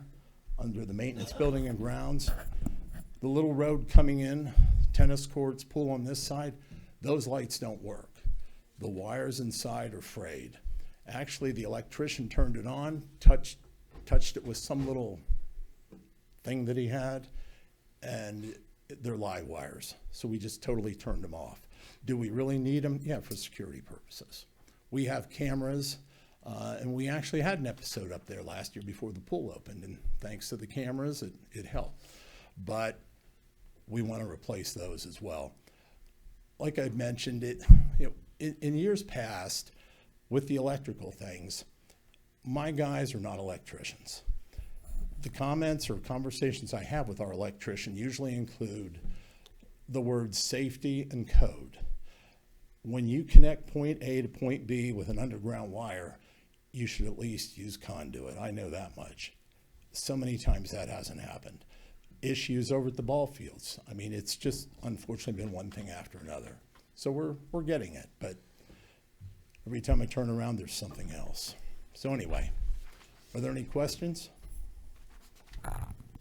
under the maintenance, building and grounds, the little road coming in, tennis courts, pool on this side, those lights don't work. The wires inside are frayed. Actually, the electrician turned it on, touched it with some little thing that he had, and they're live wires. So we just totally turned them off. Do we really need them? Yeah, for security purposes. We have cameras, and we actually had an episode up there last year before the pool opened, and thanks to the cameras, it helped. But we want to replace those as well. Like I mentioned, in years past, with the electrical things, my guys are not electricians. The comments or conversations I have with our electrician usually include the words safety and code. When you connect point A to point B with an underground wire, you should at least use conduit. I know that much. So many times that hasn't happened. Issues over at the ball fields. I mean, it's just unfortunately been one thing after another. So we're getting it, but every time I turn around, there's something else. So anyway, are there any questions?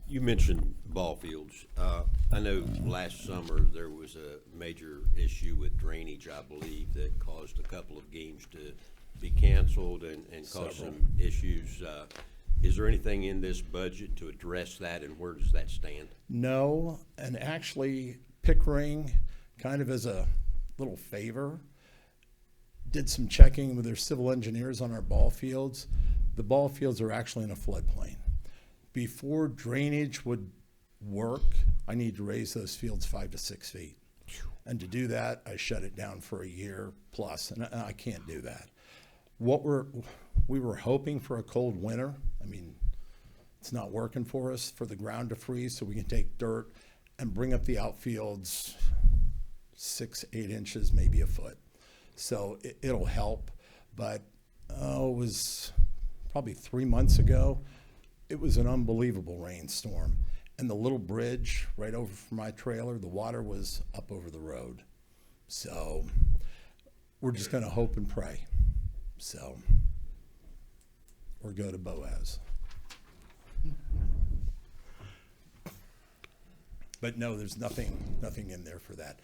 You mentioned ball fields. I know last summer there was a major issue with drainage, I believe, that caused a couple of games to be canceled and caused Several. some issues. Is there anything in this budget to address that, and where does that stand? No, and actually Pickering, kind of as a little favor, did some checking with their civil engineers on our ball fields. The ball fields are actually in a floodplain. Before drainage would work, I need to raise those fields 5 to 6 feet. And to do that, I shut it down for a year plus, and I can't do that. We were hoping for a cold winter. I mean, it's not working for us, for the ground to freeze so we can take dirt and bring up the outfields 6, 8 inches, maybe a foot. So it'll help, but it was probably 3 months ago. It was an unbelievable rainstorm. And the little bridge right over from my trailer, the water was up over the road. So we're just gonna hope and pray. So, or go to Boaz. But no, there's nothing in there for that.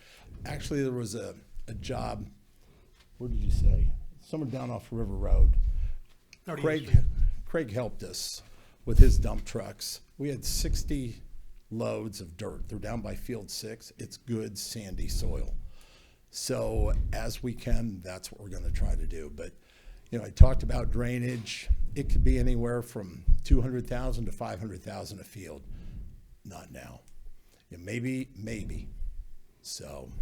Actually, there was a job, where did you say? Somewhere down off River Road. Craig helped us with his dump trucks. We had 60 loads of dirt. They're down by field 6. It's good sandy soil. So as we can, that's what we're gonna try to do. But, you know, I talked about drainage. It could be anywhere from 200,000 to 500,000 a field. Not now. Yeah, maybe. So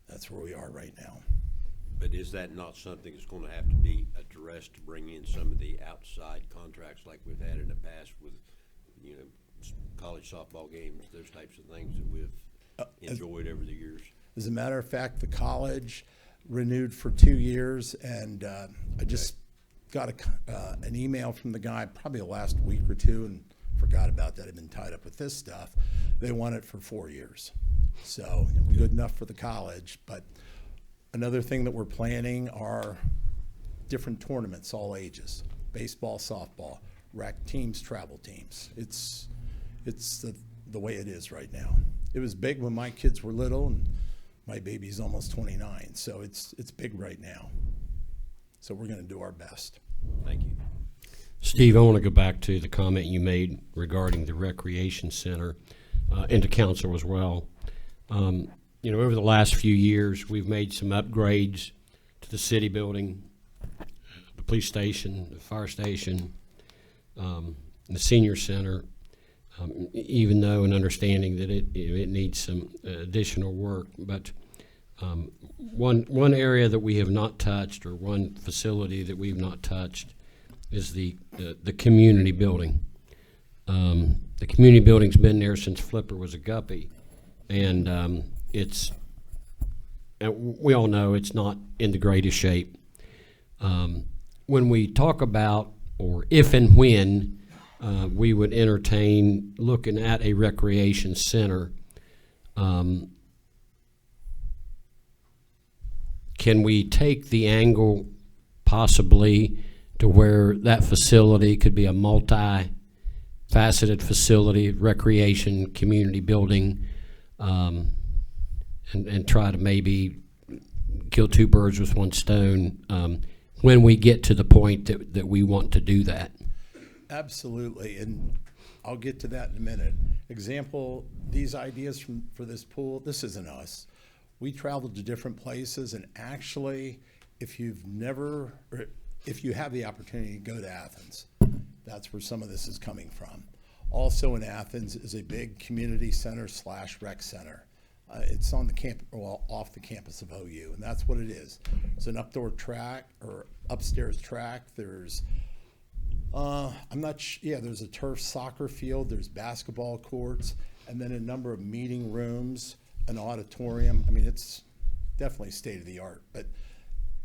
that's where we are right now. But is that not something that's gonna have to be addressed to bring in some of the outside contracts like we've had in the past with college softball games, those types of things that we've enjoyed over the years. As a matter of fact, the college renewed for 2 years, and I just got an email from the guy probably the last week or two and forgot about that. I've been tied up with this stuff. They want it for 4 years. So good enough for the college. But another thing that we're planning are different tournaments, all ages, baseball, softball, rec teams, travel teams. It's the way it is right now. It was big when my kids were little, and my baby's almost 29, so it's big right now. So we're going to do our best. Thank you. Steve, I want to go back to the comment you made regarding the recreation center, and to council as well. Over the last few years, we've made some upgrades to the city building, the police station, the fire station, the senior center, even though an understanding that it needs some additional work. But one area that we have not touched, or one facility that we've not touched, is the community building. The community building's been there since Flipper was a guppy, and we all know it's not in the greatest shape. When we talk about, or if and when we would entertain looking at a recreation center, can we take the angle possibly to where that facility could be a multi-faceted facility, recreation, community building, and try to maybe kill two birds with one stone when we get to the point that we want to do that? Absolutely, and I'll get to that in a minute. Example, these ideas for this pool, this isn't us. We traveled to different places, and actually, if you have the opportunity to go to Athens, that's where some of this is coming from. Also in Athens is a big community center / rec center. It's on the off the campus of OU, and that's what it is. It's an updoor track or upstairs track. There's there's a turf soccer field, there's basketball courts, and then a number of meeting rooms, an auditorium. I mean, it's definitely state of the art, but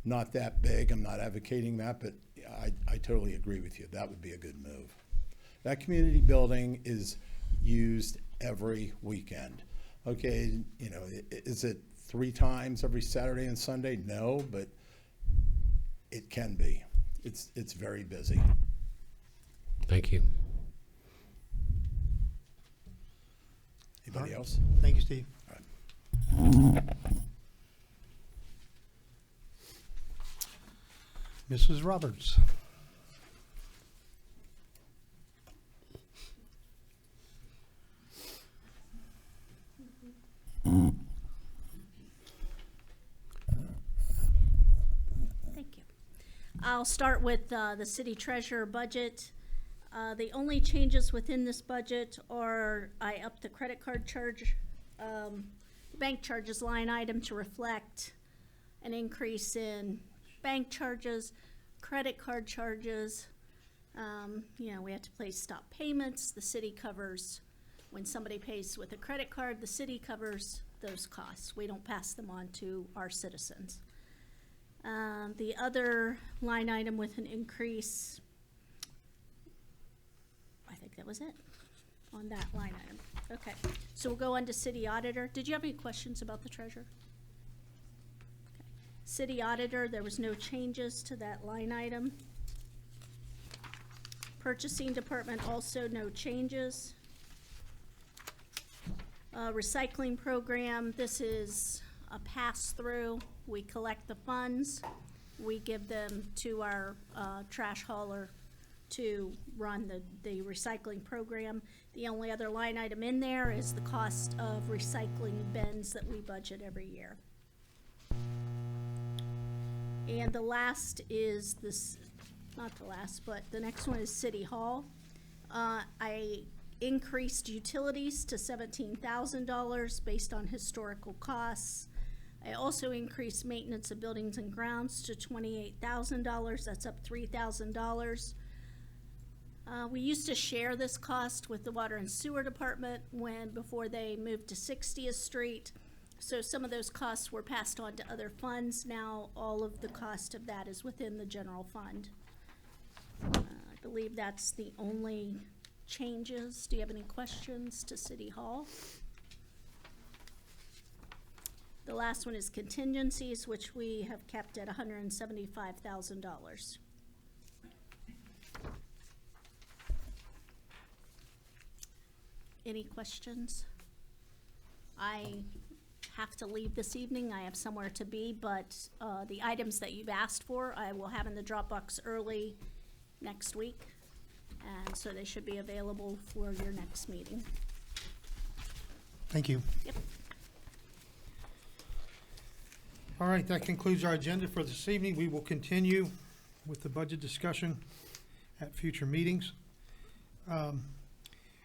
not that big. I'm not advocating that, but I totally agree with you. That would be a good move. That community building is used every weekend. Okay, is it 3 times every Saturday and Sunday? No, but it can be. It's very busy. Thank you. Anybody else? Thank you, Steve. All right. Mrs. Roberts. Thank you. I'll start with the city treasurer budget. The only changes within this budget are I upped the credit card charge, bank charges line item to reflect an increase in bank charges, credit card charges. We have to place stop payments. The city covers, when somebody pays with a credit card, the city covers those costs. We don't pass them on to our citizens. The other line item with an increase, I think that was it on that line item. Okay, so we'll go on to city auditor. Did you have any questions about the treasurer? Okay. City auditor, there was no changes to that line item. Purchasing department, also no changes. Recycling program, this is a pass-through. We collect the funds, we give them to our trash hauler to run the recycling program. The only other line item in there is the cost of recycling bins that we budget every year. And the last is this, not the last, but the next one is City Hall. I increased utilities to $17,000 based on historical costs. I also increased maintenance of buildings and grounds to $28,000. That's up $3,000. We used to share this cost with the Water and Sewer Department before they moved to 60th Street. So some of those costs were passed on to other funds. Now all of the cost of that is within the general fund. I believe that's the only changes. Do you have any questions to City Hall? The last one is contingencies, which we have kept at $175,000. Any questions? I have to leave this evening. I have somewhere to be, but the items that you've asked for, I will have in the Dropbox early next week. And so they should be available for your next meeting. Thank you. Yep. All right, that concludes our agenda for this evening. We will continue with the budget discussion at future meetings.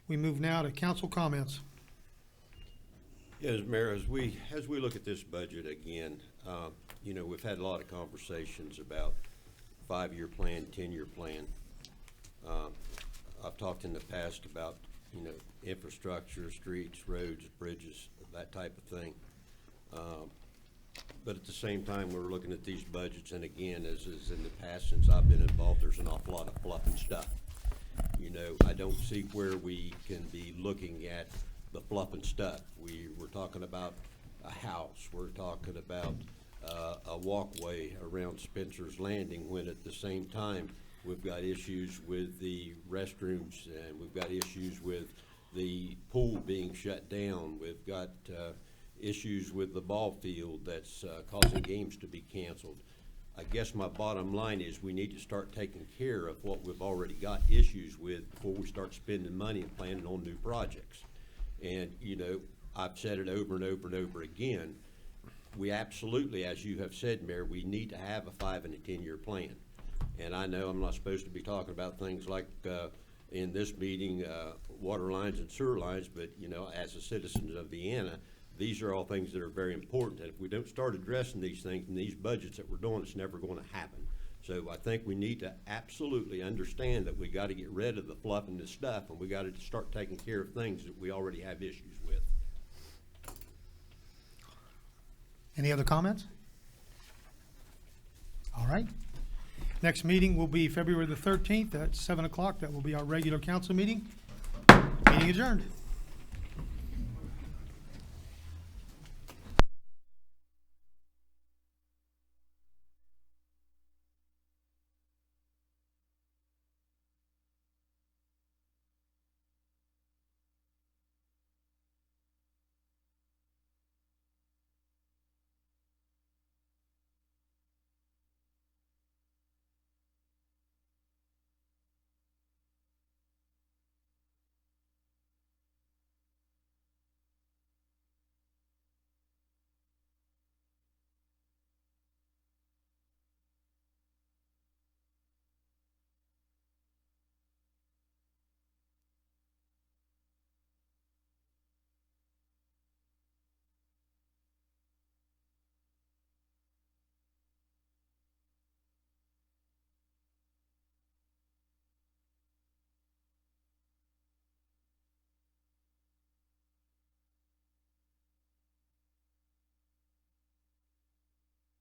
We move now to council comments. Yes, Mayor, as we look at this budget again, you know, we've had a lot of conversations about 5-year plan, 10-year plan. I've talked in the past about, you know, infrastructure, streets, roads, bridges, that type of thing. But at the same time, we're looking at these budgets, and again, as is in the past, since I've been involved, there's an awful lot of fluff and stuff. You know, I don't see where we can be looking at the fluff and stuff. We're talking about a house, we're talking about a walkway around Spencer's Landing, when at the same time, we've got issues with the restrooms, and we've got issues with the pool being shut down. We've got issues with the ball field that's causing games to be canceled. I guess my bottom line is we need to start taking care of what we've already got issues with before we start spending money and planning on new projects. And, you know, I've said it over and over and over again, we absolutely, as you have said, Mayor, we need to have a 5 and a 10-year plan. And I know I'm not supposed to be talking about things like in this meeting, water lines and sewer lines, but, you know, as a citizen of Vienna, these are all things that are very important. And if we don't start addressing these things in these budgets that we're doing, it's never going to happen. So I think we need to absolutely understand that we got to get rid of the fluff and the stuff, and we got to start taking care of things that we already have issues with. Any other comments? All right. Next meeting will be February the 13th at 7 o'clock. That will be our regular council meeting. Meeting adjourned.